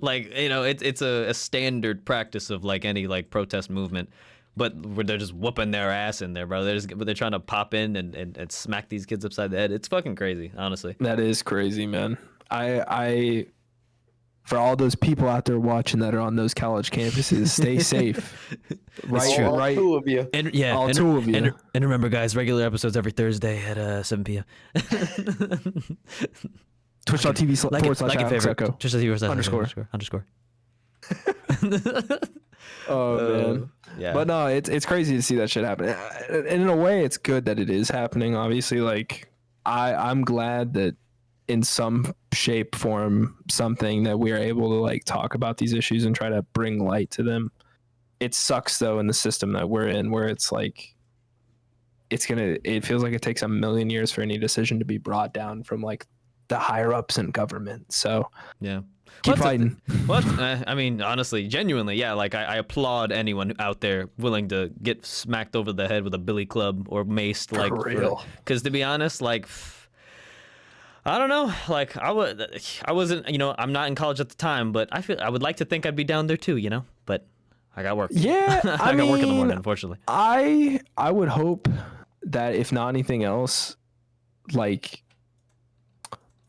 Like, it's a standard practice of like any like protest movement, but they're just whooping their ass in there, bro. They're trying to pop in and smack these kids upside the head. It's fucking crazy, honestly. That is crazy, man. I for all those people out there watching that are on those college campuses, stay safe. Right, all two of you. And yeah, all two of you. And remember, guys, regular episodes every Thursday at 7 p.m. Twitch.tv/AlexEkko. Twitch.tv/__. Oh man. Yeah. But no, it's crazy to see that shit happen. And in a way, it's good that it is happening. Obviously, like I'm glad that in some shape, form, something that we are able to like talk about these issues and try to bring light to them. It sucks though in the system that we're in, where it's like it feels like it takes a million years for any decision to be brought down from like the higher ups in government. So yeah, keep fighting. I mean, honestly, genuinely, yeah. Like I applaud anyone out there willing to get smacked over the head with a billy club or maced, like, for real. Because to be honest, like, I don't know. Like I wasn't. I'm not in college at the time, but I would like to think I'd be down there too. But I got work. Yeah, I got work in the morning, unfortunately. I would hope that if not anything else, like,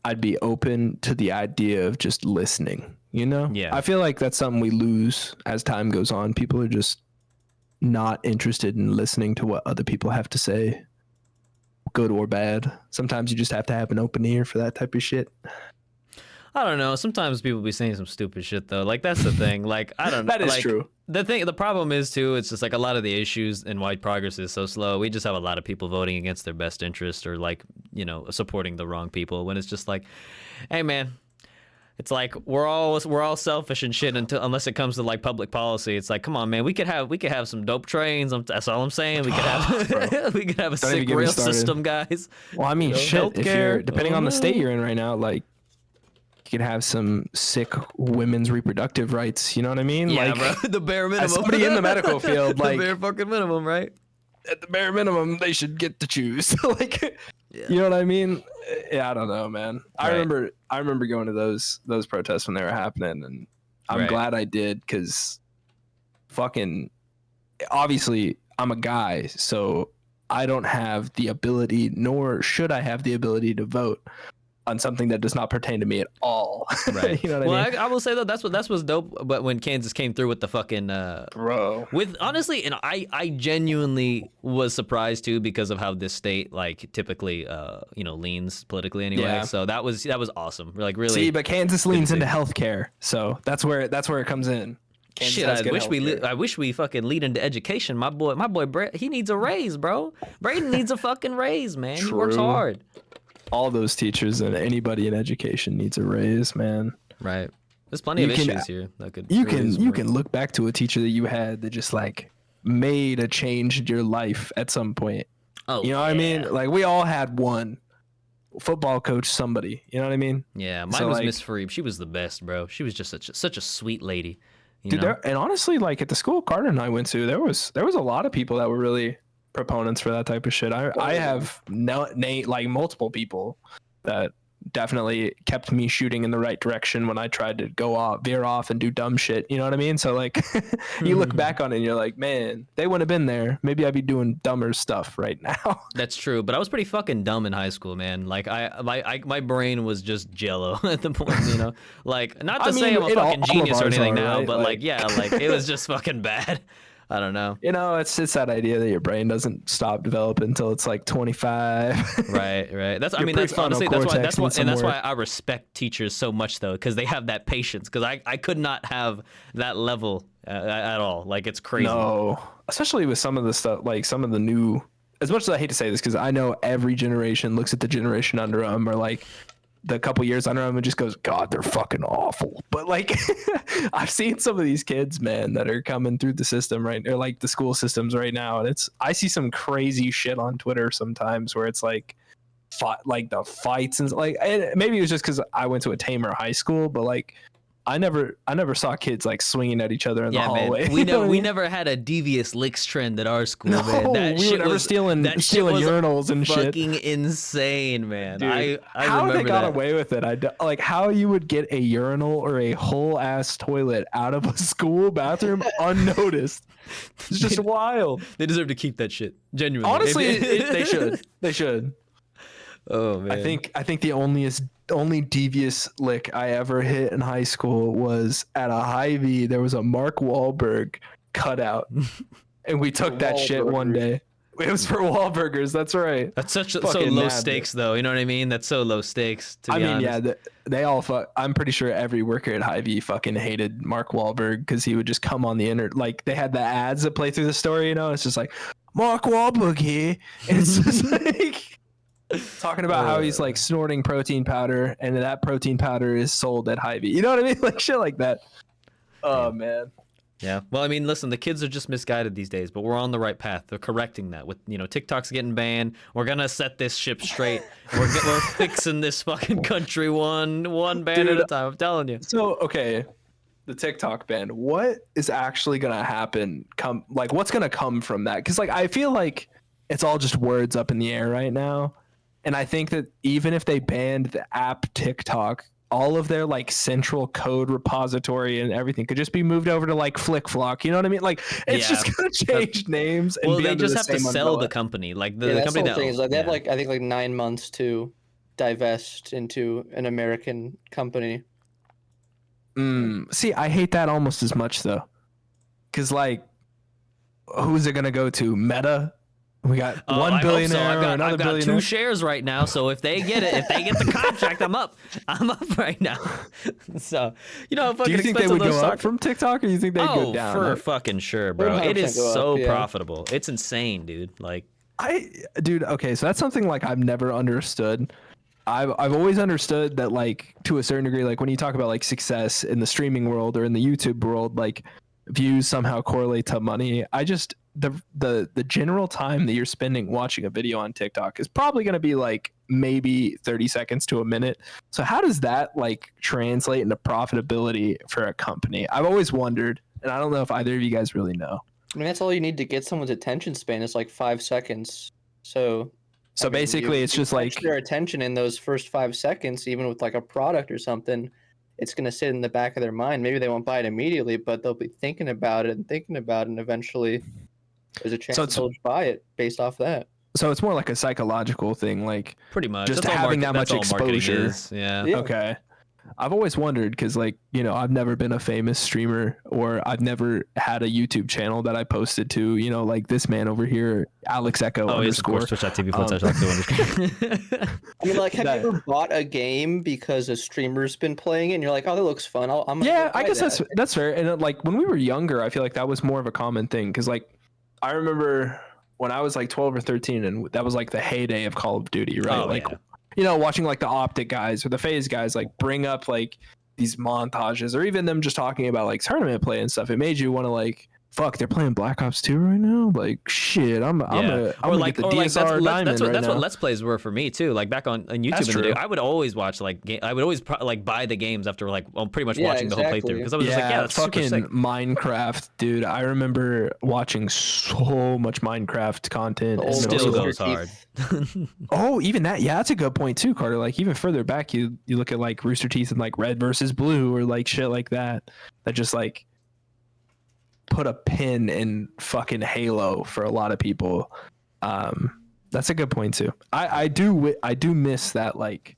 I'd be open to the idea of just listening you know? Yeah. I feel like that's something we lose as time goes on. People are just not interested in listening to what other people have to say, good or bad. Sometimes you just have to have an open ear for that type of shit. I don't know. Sometimes people be saying some stupid shit though. Like that's the thing. Like I don't know. That is like, true. The problem is too. It's just like a lot of the issues and why progress is so slow. We just have a lot of people voting against their best interest or like supporting the wrong people. When it's just like, hey man, it's like we're all selfish and shit unless it comes to like public policy. It's like, come on, man, we could have some dope trains. That's all I'm saying. We could have we could have a Don't even sick get me rail started. system, guys. Well, I mean, shit. If healthcare. you're depending on the state you're in right now, like you could have some sick women's reproductive rights. You know what I mean? Yeah, like, bro. The bare minimum. as somebody in the medical field, like the bare fucking minimum, right? at the bare minimum, they should get to choose. Like, Yeah. you know what I mean? Yeah, I don't know, man. I Right. remember going to those protests when they were happening, and I'm Right. glad I did because fucking obviously I'm a guy, so I don't have the ability, nor should I have the ability to vote on something that does not pertain to me at all. Right. You know what I mean? I will say though, that's what's dope. But when Kansas came through with the fucking Bro. with honestly, and I genuinely was surprised too because of how this state like typically leans politically anyway. Yeah. So that was awesome. Like really. See, but Kansas leans see. into healthcare, so that's where it comes in. Kansas Shit, has I good wish healthcare. I wish we fucking lead into education. My boy Brett, he needs a raise, bro. Braden needs a fucking raise, man. He works True. hard. All those teachers and anybody in education needs a raise, man. Right. There's plenty of You can- issues here that could. You really can use you more. can look back to a teacher that you had that just like made a change in your life at some point. Oh, You know what I mean? yeah. Like we all had one football coach, somebody. You know what I mean? Yeah, mine So, was like- Miss Fareeb. She was the best, bro. She was just such a sweet lady. You Dude, know? and honestly, like at the school Carter and I went to, there was a lot of people that were really proponents for that type of shit. I have like multiple people that definitely kept me shooting in the right direction when I tried to veer off and do dumb shit. You know what I mean? So like you look back on it and you're like, man, they wouldn't have been there. Maybe I'd be doing dumber stuff right now. That's true, but I was pretty fucking dumb in high school, man. Like my brain was just jello at the point, you know. Like not to I say mean, I'm a fucking all of genius or ours anything are, now, right? but Like- like yeah, like it was just fucking bad. I don't know. You know, it's that idea that your brain doesn't stop developing until it's like 25. Right. That's I Your mean that's prefrontal honestly cortex needs some that's why work. I respect teachers so much though, because they have that patience. Because I could not have that level at all. Like it's crazy. No, especially with some of the stuff, like some of the new. As much as I hate to say this, because I know every generation looks at the generation under them, or like the couple years under them, and just goes, "God, they're fucking awful." But like, I've seen some of these kids, man, that are coming through the system right, or like the school systems right now, and I see some crazy shit on Twitter sometimes where it's like, like the fights and like, and maybe it was just because I went to a tamer high school, but like. I never saw kids like swinging at each other in the hallway. man. We You know what I we mean? never had a devious licks trend at our school, No, man. That we shit were never was stealing that shit was urinals and shit. fucking insane, man. Dude, I how remember they got that. away with it? Like how you would get a urinal or a whole ass toilet out of a school bathroom unnoticed. It's just wild. They deserve to keep that shit. Genuinely. Honestly, they should. They should. Oh man. I think the only devious lick I ever hit in high school was at a Hy-Vee. There was a Mark Wahlberg cutout, and we took that shit one day. It was for Wahlburgers. That's right. That's so fucking low mad, stakes, though. You know what I mean? That's so low stakes. To I be mean, honest. yeah, they all I'm pretty sure every worker at Hy-Vee fucking hated Mark Wahlberg because he would just come on the internet. Like they had the ads that play through the story, you know. It's just like Mark Wahlberg here, and it's just like talking about how he's like snorting protein powder, and that protein powder is sold at Hy-Vee. You know what I mean? Like shit like that. Oh man. Yeah. Well, I mean, listen, the kids are just misguided these days, but we're on the right path. They're correcting that with, TikTok's getting banned. We're going to set this ship straight. We're fixing this fucking country one ban at a time. I'm telling you. So, okay, the TikTok ban, what is actually going to happen? What's going to come from that? Because, I feel like it's all just words up in the air right now. And I think that even if they banned the app TikTok, all of their central code repository and everything could just be moved over to FlickFlock. You know what I mean? It's just gonna change names. And Well, be they under just the have to same sell umbrella. the company. The that's company the that whole thing is they have yeah. I think 9 months to divest into an American company. See, I hate that almost as much though, because like, who's it gonna go to? Meta. We got one billionaire or another I've got billionaire. 2 shares right now, so if they get it, if they get the contract, I'm up right now. So, you know, Do fucking you think they expensive would those go up stocks. from TikTok, or you think they'd go down? For fucking sure, bro. It 100% is go up, so yeah. profitable. It's insane, dude. Like, Dude, okay, so that's something like I've never understood. I've always understood that, like, to a certain degree, like when you talk about like success in the streaming world or in the YouTube world, like views somehow correlate to money. I just the general time that you're spending watching a video on TikTok is probably going to be like maybe 30 seconds to a minute. So how does that like translate into profitability for a company? I've always wondered, and I don't know if either of you guys really know. I mean, that's all you need to get someone's attention span is like 5 seconds. So I mean, Basically, it's you just catch like their attention in those first 5 seconds, even with like a product or something. It's going to sit in the back of their mind. Maybe they won't buy it immediately, but they'll be thinking about it, and eventually there's a chance that they'll buy it based off that. so it's more like a psychological thing, like pretty much. just That's all having that that's much all marketing exposure. is. Yeah. Yeah. Okay. I've always wondered because, like, you know, I've never been a famous streamer, or I've never had a YouTube channel that I posted to, you know, like this man over here, AlexEkko Oh, yes, of course. Twitch.tv/AlexEkko_. I mean, like, have That- you ever bought a game because a streamer's been playing it and you're like, oh, that looks fun. I'm gonna Yeah, go I buy guess that. that's fair. And like when we were younger, I feel like that was more of a common thing because, like, I remember when I was like 12 or 13, and that was like the heyday of Call of Duty, right? Oh, like, yeah. you know, watching like the Optic guys or the FaZe guys like bring up like these montages, or even them just talking about like tournament play and stuff. It made you want to like, fuck, they're playing Black Ops 2 right now. Like, shit, I'm gonna get the DSR diamond that's now. what Let's Plays were for me too. Like back on YouTube That's in the day, true. I would always watch like I would always like buy the games after like pretty much Yeah, watching the whole exactly. playthrough because I was just like, yeah, that's fucking super sick. Minecraft, dude. I remember watching so much Minecraft content. The and old then Still also- goes hard. Oh, even that. Yeah, that's a good point too, Carter. Like even further back, you look at like Rooster Teeth and like Red versus Blue or like shit like that. That just like put a pin in fucking Halo for a lot of people. That's a good point too. I do miss that like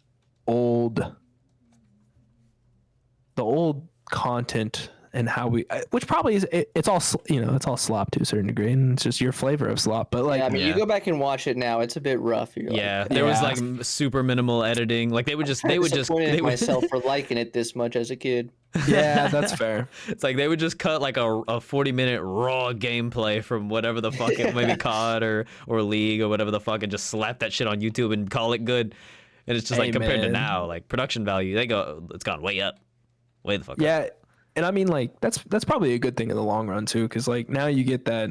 the old content and how which probably is it's all it's all slop to a certain degree, and it's just your flavor of slop. But like, Yeah, I mean, Yeah. you go back and watch it now, it's a bit rough. You're Yeah, like, there was Yeah. like super minimal editing. Like they would just disappointed they in would myself for liking it this much as a kid. yeah, that's fair. It's like they would just cut like a 40-minute raw gameplay from whatever the fuck it maybe COD or League or whatever the fuck, and just slap that shit on YouTube and call it good. And it's just like compared to Amen. now, like production value, it's gone way up, way the fuck up. Yeah, and I mean like that's probably a good thing in the long run too, because like now you get that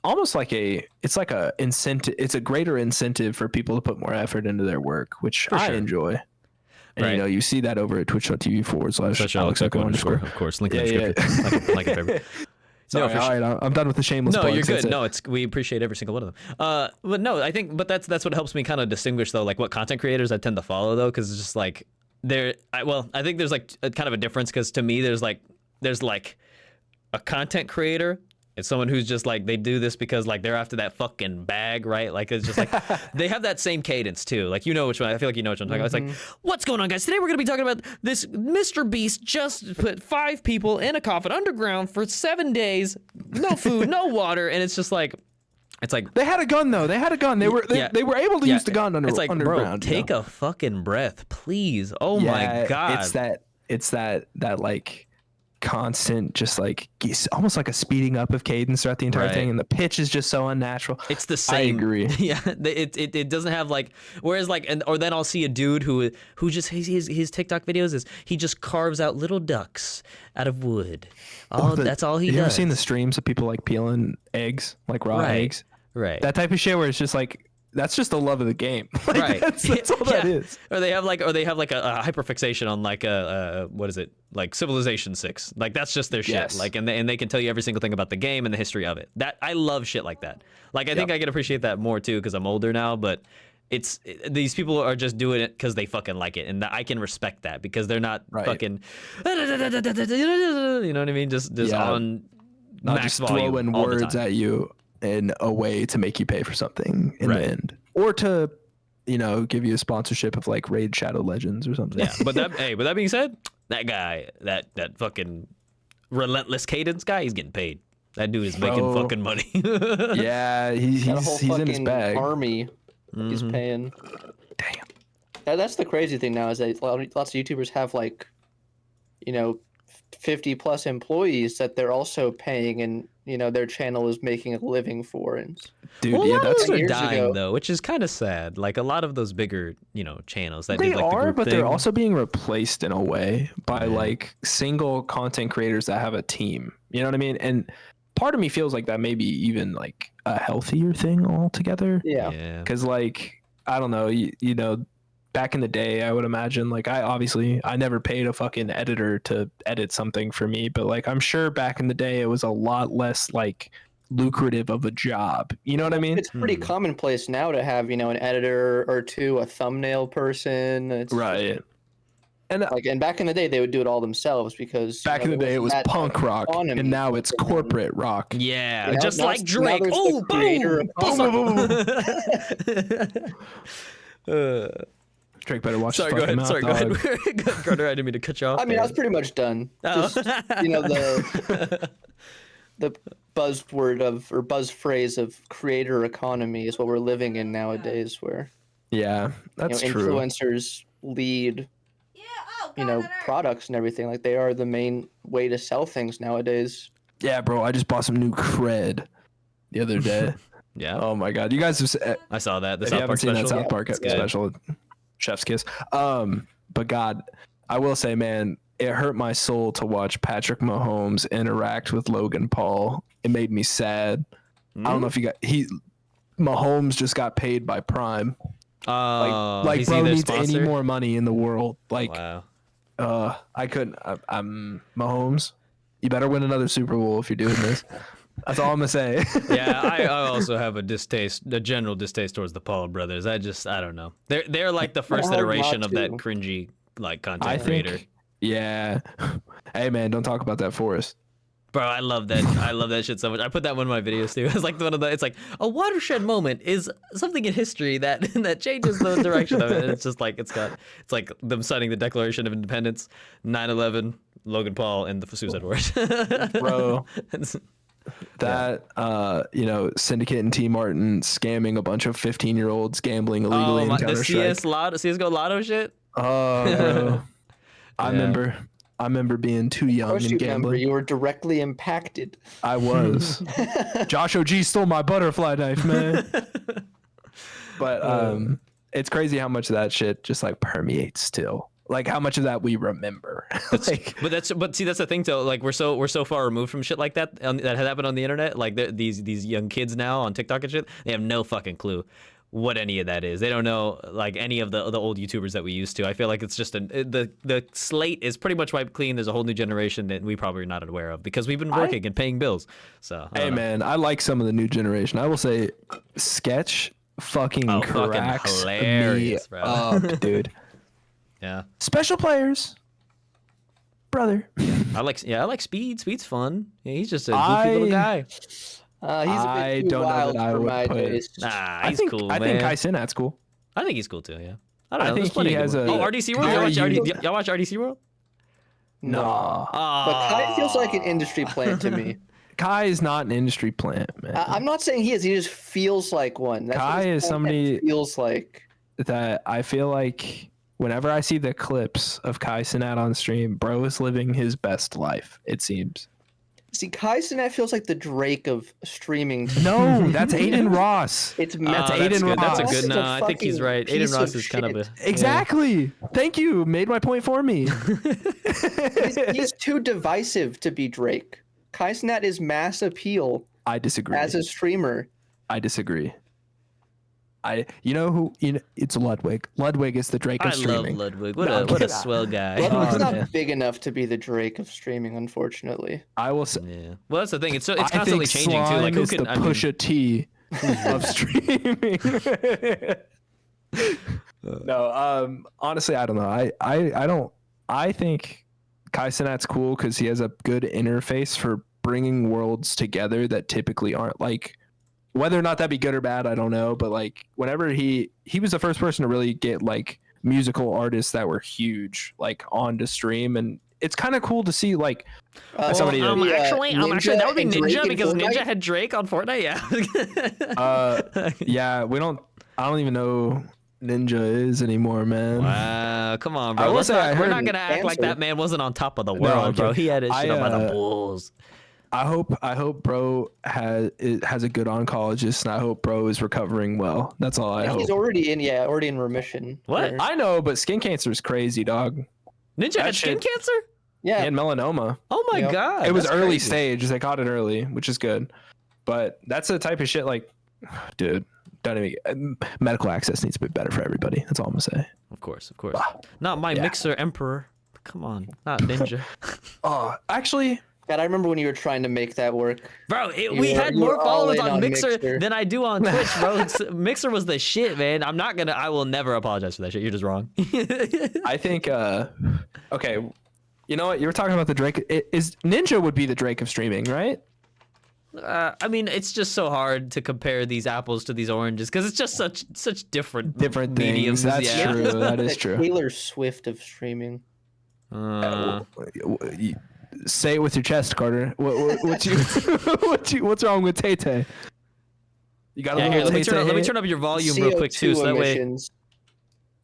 almost like it's like a incentive. It's a greater incentive for people to put more effort into their work, which For I sure. enjoy. And Right. you know, you see that over at twitch.tv/AlexEkko_. Of course, link in the Yeah, description. Like a favorite. Sorry, for all right, I'm done with the shameless No, plugs. you're That's good. it. No, we appreciate every single one of them. But no, I think, that's what helps me kind of distinguish though, like what content creators I tend to follow though, because it's just like I think there's like a kind of a difference, because to me there's like a content creator. It's someone who's just like, they do this because like they're after that fucking bag, right? Like it's just like they have that same cadence too. Like you know which one. I feel like you know which one I'm talking about. It's like, what's going on, guys? Today we're gonna be talking about this Mr. Beast just put 5 people in a coffin underground for 7 days, no food, no water, and it's just like, it's like, They had a gun though. They had a gun. They were able to use the gun it's like, underground. bro, take a fucking breath, please. Oh my god. It's that like constant, just like almost like a speeding up of cadence throughout the entire Right. thing, and the pitch is just so unnatural. It's the same. I agree. Yeah, it doesn't have like, whereas like, or then I'll see a dude who just his TikTok videos is he just carves out little ducks out of wood. That's all he does. You ever seen the streams of people like peeling eggs, like raw Right. eggs? Right. That type of shit where it's just like, that's just the love of the game. Like, Right. That's all that Yeah. is. Or they have like a hyperfixation on like what is it, like Civilization 6. Like that's just their shit. Yes. Like and they can tell you every single thing about the game and the history of it. That I love shit like that. Like I think I can appreciate that more too because I'm older now. But these people are just doing it because they fucking like it, and I can respect that because they're not Right. fucking. You know what I mean? Just on Not max just volume throwing all the words time. at you in a way to make you pay for something in Right. the end, or to, you know, give you a sponsorship of like Raid Shadow Legends or something. Yeah, but that being said, That guy, that fucking relentless cadence guy, he's getting paid. That dude is making Bro. fucking money. Yeah, Got a whole he's in his fucking bag. army he's Mhm. paying. Damn. That's the crazy thing now is that lots of YouTubers have like, 50 plus employees that they're also paying, and their channel is making a living for. And Dude, Well, a yeah, lot of that's those are years dying ago. though, which is kind of sad. Like a lot of those bigger, channels that they did like the are, group but thing. they're also being replaced in a way by Yeah. like single content creators that have a team. You know what I mean? And part of me feels like that may be even like a healthier thing altogether. Yeah. Yeah. Because like I don't know, you know, back in the day, I would imagine like I never paid a fucking editor to edit something for me, but like I'm sure back in the day it was a lot less like lucrative of a job. You know what I mean? It's pretty commonplace now to have, an editor or two, a thumbnail person. It's Right. And and back in the day, they would do it all themselves because back in the day it was that punk rock, autonomy and now it's within them. corporate rock. Yeah, Now- just now like it's- now Drake. there's the Oh, creator boom, of boom. Drake better watch Sorry, his go fucking ahead. mouth, Sorry, go dog. ahead. Carter, I didn't mean to cut you off. I mean, I was pretty much done. Oh. Just, the buzzword or buzz phrase of creator economy is what we're living in nowadays, where Yeah, that's true. influencers lead products and everything. Like they are the main way to sell things nowadays. Yeah, bro, I just bought some new cred the other day. Yeah, Oh my god, you guys have I saw that. The if you South haven't Park seen special. that South Park it's good. special, chef's kiss. But God, I will say, man, it hurt my soul to watch Patrick Mahomes interact with Logan Paul. It made me sad. I don't know if you got Mahomes just got paid by Prime. Like is he bro their needs any sponsor? more money in the world. Like Wow. I couldn't. I'm Mahomes. You better win another Super Bowl if you're doing this. That's all I'm gonna say. Yeah, I also have a general distaste towards the Paul brothers. I don't know. They're like the first hard iteration not of that to. cringy like content I creator. think. Yeah. Hey man, don't talk about that for us. Bro, I love that. I love that shit so much. I put that in one of my videos too. It's like one of the. It's like a watershed moment is something in history that that changes the direction of it. And it's just like it's like them signing the Declaration of Independence, 9/11, Logan Paul, and the Suicide Wars. Bro. It's- That Syndicate and T Martin scamming a bunch of 15-year-olds gambling illegally in the Counter-Strike. CS:GO Lotto shit. Oh, bro. I remember being too Of young course, and you remember gambling. you were directly impacted. I was. Josh OG stole my butterfly knife, man. But it's crazy how much of that shit just like permeates still. Like how much of that we remember. Like, But see, that's the thing though. Like we're so far removed from shit like that that had happened on the internet. Like these young kids now on TikTok and shit, they have no fucking clue what any of that is. They don't know like any of the old YouTubers that we used to. I feel like it's just the slate is pretty much wiped clean. There's a whole new generation that we probably are not aware of because we've been working and paying bills. So I hey don't know. man, I like some of the new generation. I will say Sketch fucking fucking cracks hilarious, me bro. up, dude. Yeah, Special players. Brother. I like Speed. Speed's fun. Yeah, he's just a goofy little guy. He's I a bit too don't know wild that I for would my put- taste. Nah, I he's think cool, I man. think Kai Cenat's cool. I think he's cool too. Yeah. I don't I know. think There's plenty he of has good a- ones. RDC World. very Y'all watch RDC World? No. But Kai feels like an industry plant to me. Kai is not an industry plant, man. I'm not saying he is. He just feels like one. That's what Kai his is content somebody- feels like. That I feel like whenever I see the clips of Kai Cenat on stream, bro is living his best life, it seems. See, Kai Cenat feels like the Drake of streaming. No, that's Aiden Ross. It's That's Oh, Aiden good. That's a Ross. good. It's No, a I think he's fucking right. piece Aiden Ross of is kind of a shit. Exactly. Thank you. Made my point for me. he's too divisive to be Drake. Kai Cenat is mass appeal I disagree. as a streamer. I disagree. It's Ludwig. Ludwig is the Drake I of streaming. love Ludwig. No, What a get swell guy. Ludwig's Oh, not man. big enough to be the Drake of streaming, unfortunately. I will say Yeah. Well, that's the thing. It's I constantly think changing too. Slime Like who is can? the I mean, Pusha T of streaming. No, honestly, I don't know. I think Kai Cenat's cool because he has a good interface for bringing worlds together that typically aren't like. Whether or not that'd be good or bad, I don't know. But like, whenever he was the first person to really get like musical artists that were huge like on to stream, and it's kind of cool to see like somebody actually, that would be and Drake Ninja in because Ninja Fortnite? had Drake on Fortnite. Yeah. yeah, I don't even know Ninja is anymore, man. Wow, come on, bro. I will say I We're heard not gonna act like answer. that man wasn't on top of the No, world, bro. okay. He had his shit up by the Bulls. I hope bro has a good oncologist, and I hope bro is recovering well. That's all I hope. He's already in remission. What? Or- I know, but skin cancer is crazy, dog. Ninja had skin shit- cancer? yeah. And melanoma. Oh my Yep. god. It was that's early crazy. stage. They caught it early, which is good. But that's the type of shit like, dude, don't even. Medical access needs to be better for everybody. That's all I'm gonna say. Of course. Not my Mixer Emperor. Come on, not Ninja. Oh, actually, God, I remember when you were trying to make that work. Bro, You we were- had you more were all followers in on on Mixer Mixer. than I do on Twitch, bro. Mixer was the shit, man. I will never apologize for that shit. You're just wrong. I think. Okay, you know what? You were talking about the Drake. Is Ninja would be the Drake of streaming, right? I mean, it's just so hard to compare these apples to these oranges because it's just such different mediums. things. That's yeah. true. That is The true. Taylor Swift of streaming. Say it with your chest, Carter. What's wrong with Tay Tay? You got a Yeah, little here, Tay-Tay let me hate? turn up your volume real quick too, CO2 so that way. emissions.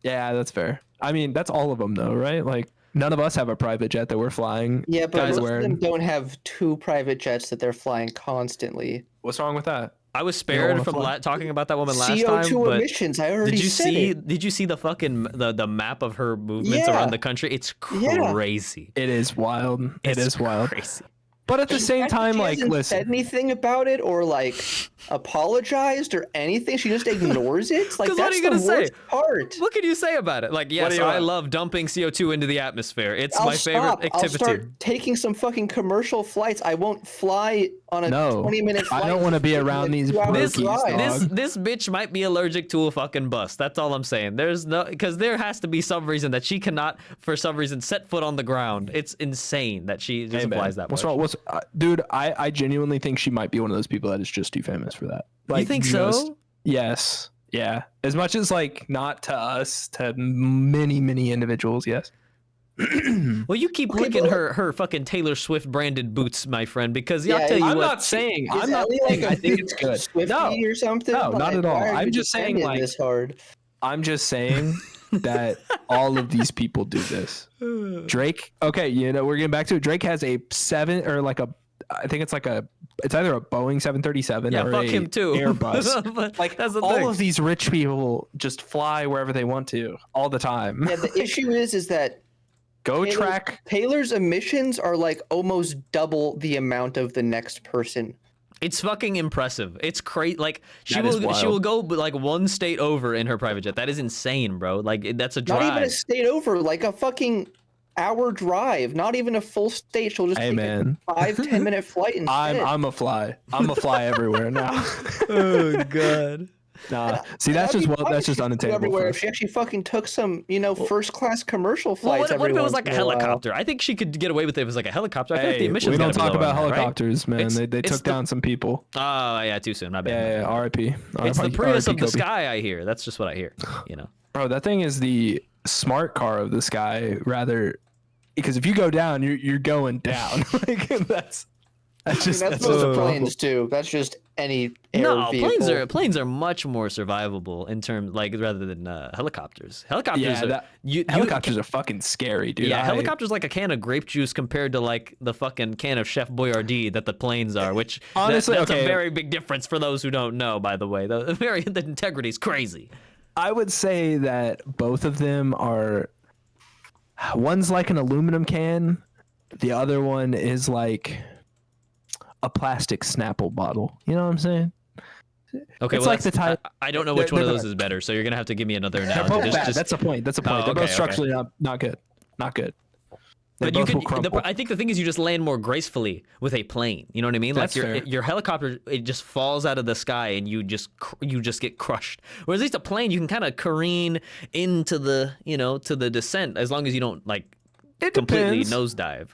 Yeah, that's fair. I mean, that's all of them though, right? Like none of us have a private jet that we're flying. Yeah, but Guys most of wearing- them don't have two private jets that they're flying constantly. What's wrong with that? I was don't spared wanna from fly? talking about that woman last CO2 time, but emissions. I already did you said see? it. Did you see the fucking the map of her movements Yeah. around the country? It's Yeah. crazy. It is wild. It It's is wild. Crazy. But at the same And time, she like, hasn't listen. said anything about it or like apologized or anything. She just ignores it. Like 'Cause what are that's you the gonna say? worst part. What can you say about it? Like, do yes, you I want? love dumping CO2 into the atmosphere. It's I'll my favorite stop. I'll activity. start taking some fucking commercial flights. I won't fly on a No, 20-minute flight. I don't want to be taking around a these 2-hour This, brookies, drive. dog. this bitch might be allergic to a fucking bus. That's all I'm saying. There's no, because there has to be some reason that she cannot, for some reason, set foot on the ground. It's insane that she just Hey, man, applies that what's much. wrong? Dude, I genuinely think she might be one of those people that is just too famous for that. You think so? Yes. Yeah. As much as like not to us, to many individuals. Yes. Well, you keep Okay, licking but- her fucking Taylor Swift branded boots, my friend, because Yeah, I'll tell you I'm what. not saying. Is I'm not Ellie saying. like a I think big it's good. Swiftie No. or something? No, not at all. Why are I'm you just saying, defending like- this hard. I'm just saying that all of these people do this. Drake. Okay, you know we're getting back to it. Drake has a 7 or like a. I think it's like a. It's either a Boeing 737 Yeah, or fuck a him too. Airbus. But Like that's the all thing. of these rich people just fly wherever they want to all the time. Yeah, the issue is that Go Taylor- track. Taylor's emissions are like almost double the amount of the next person. It's fucking impressive. It's crazy. Like she That is will wild. go like one state over in her private jet. That is insane, bro. Like that's a drive. Not even a state over, like a fucking hour drive. Not even a full state. She'll just Hey take man, a 5-10 minute flight instead. I'm a fly. I'm a fly everywhere now. Oh god. Nah, see that's That'd just be well, fine that's if just she flew unattainable. everywhere For if us. she actually fucking took some, first class commercial Well, flights. what if it every was once like a in while. helicopter? I think she could get away with it if it was like a helicopter. I feel like the Hey, emissions we don't gotta be talk lower about than that, right? helicopters, man. It's- They it's took the- down some people. Oh yeah, too soon. My bad. Yeah, R.I.P. It's the Prius of the Kobe. sky. I hear. That's just what I hear. You know. Bro, that thing is the smart car of the sky, rather, because if you go down, you're going down. Like that's just That's just most a problem. planes too. That's just any air No, vehicle. planes are much more survivable in terms like rather than helicopters. Helicopters Yeah, are that- you Helicopters are fucking scary, dude. Yeah, I- helicopters like a can of grape juice compared to like the fucking can of Chef Boyardee that the planes are, which Honestly, that's okay. a very big difference for those who don't know. By the way, the integrity is crazy. I would say that both of them are. One's like an aluminum can, the other one is like a plastic Snapple bottle. You know what I'm saying? Okay, It's well, like the that's- type- I don't know which one of they're those is better, so you're gonna have to give me another They're analogy. both Just- bad. just- That's the point. That's the point. Oh, They're both okay, structurally not good. Not good. They But you both will can. crumple. I think the thing is, you just land more gracefully with a plane. You know what I mean? That's like fair. your helicopter, it just falls out of the sky and you just get crushed. Whereas at least a plane, you can kind of careen into the to the descent as long as you don't like It completely depends. nosedive.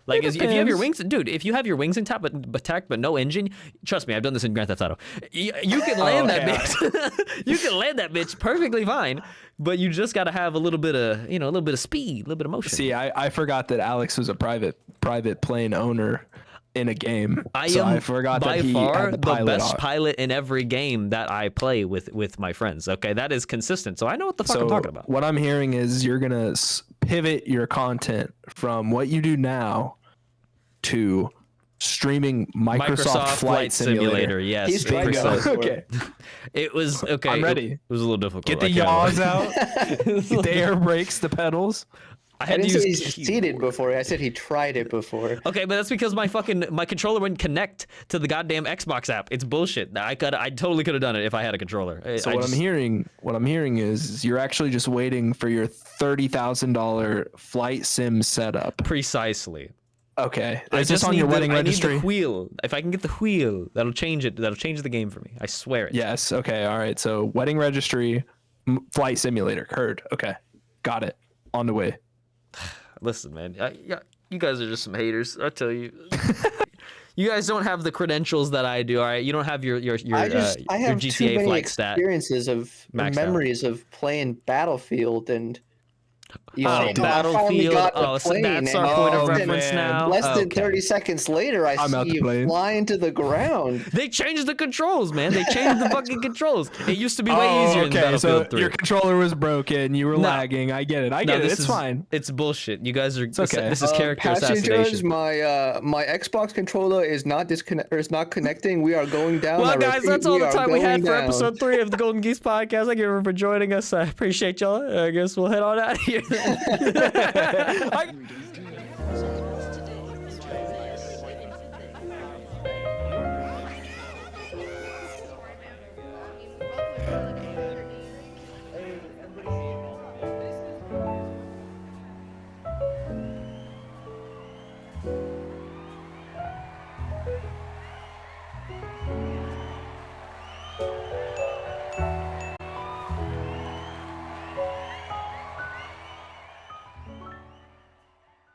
Like, if you have your depends. wings, dude, if you have your wings intact but no engine, trust me, I've done this in Grand Theft Auto. You can land that bitch. You can land that bitch perfectly fine, but you just gotta have a little bit of, a little bit of speed, a little bit of motion. See, I forgot that Alex was a private plane owner in a game. I so am I forgot by that he far had the pilot best on. pilot in every game that I play with my friends. Okay, that is consistent, so I know what the fuck I'm talking about. What I'm hearing is you're gonna pivot your content from what you do now to streaming Microsoft Flight Simulator. Yes, He's trying to precisely. go. Okay, It was okay. I'm ready. It was a little difficult. get the I can't lie. yaws out. Get the air brakes, the pedals. I I had to didn't say use he succeeded before. I said he tried it before. Okay, but that's because my controller wouldn't connect to the goddamn Xbox app. It's bullshit. I totally could have done it if I had a controller. So what I'm hearing is you're actually just waiting for your $30,000 flight sim setup. Precisely. Okay, I is this just on need your wedding I registry? need the wheel. If I can get the wheel, that'll change it. That'll change the game for me. I swear it. Yes. Okay. All right. So wedding registry, flight simulator. Heard. Okay. Got it. On the way. Listen, man. You guys are just some haters. I tell you. You guys don't have the credentials that I do. All right. You don't have your I have your too GTA many flight stat. experiences of maxed out. memories of playing Battlefield and you Oh, know, I finally Battlefield. got the Oh, so plane, that's and our point of Oh, reference man. now. less than Okay. 30 seconds later, I'm out see the you plane. flying to the ground. They changed the controls, man. They changed the fucking controls. It used to be way Oh, easier in okay. Battlefield So 3. your controller was broken. You were No. lagging. I get it. I No, get it. this It's is fine. It's bullshit. You guys are. okay. This is character Passengers, assassination. my Xbox controller is not connecting. We are going down. Well, I guys, repeat, that's all the are time we had going for down. episode 3 of the Golden Geese podcast. Thank you for joining us. I appreciate y'all. I guess we'll head on out of here.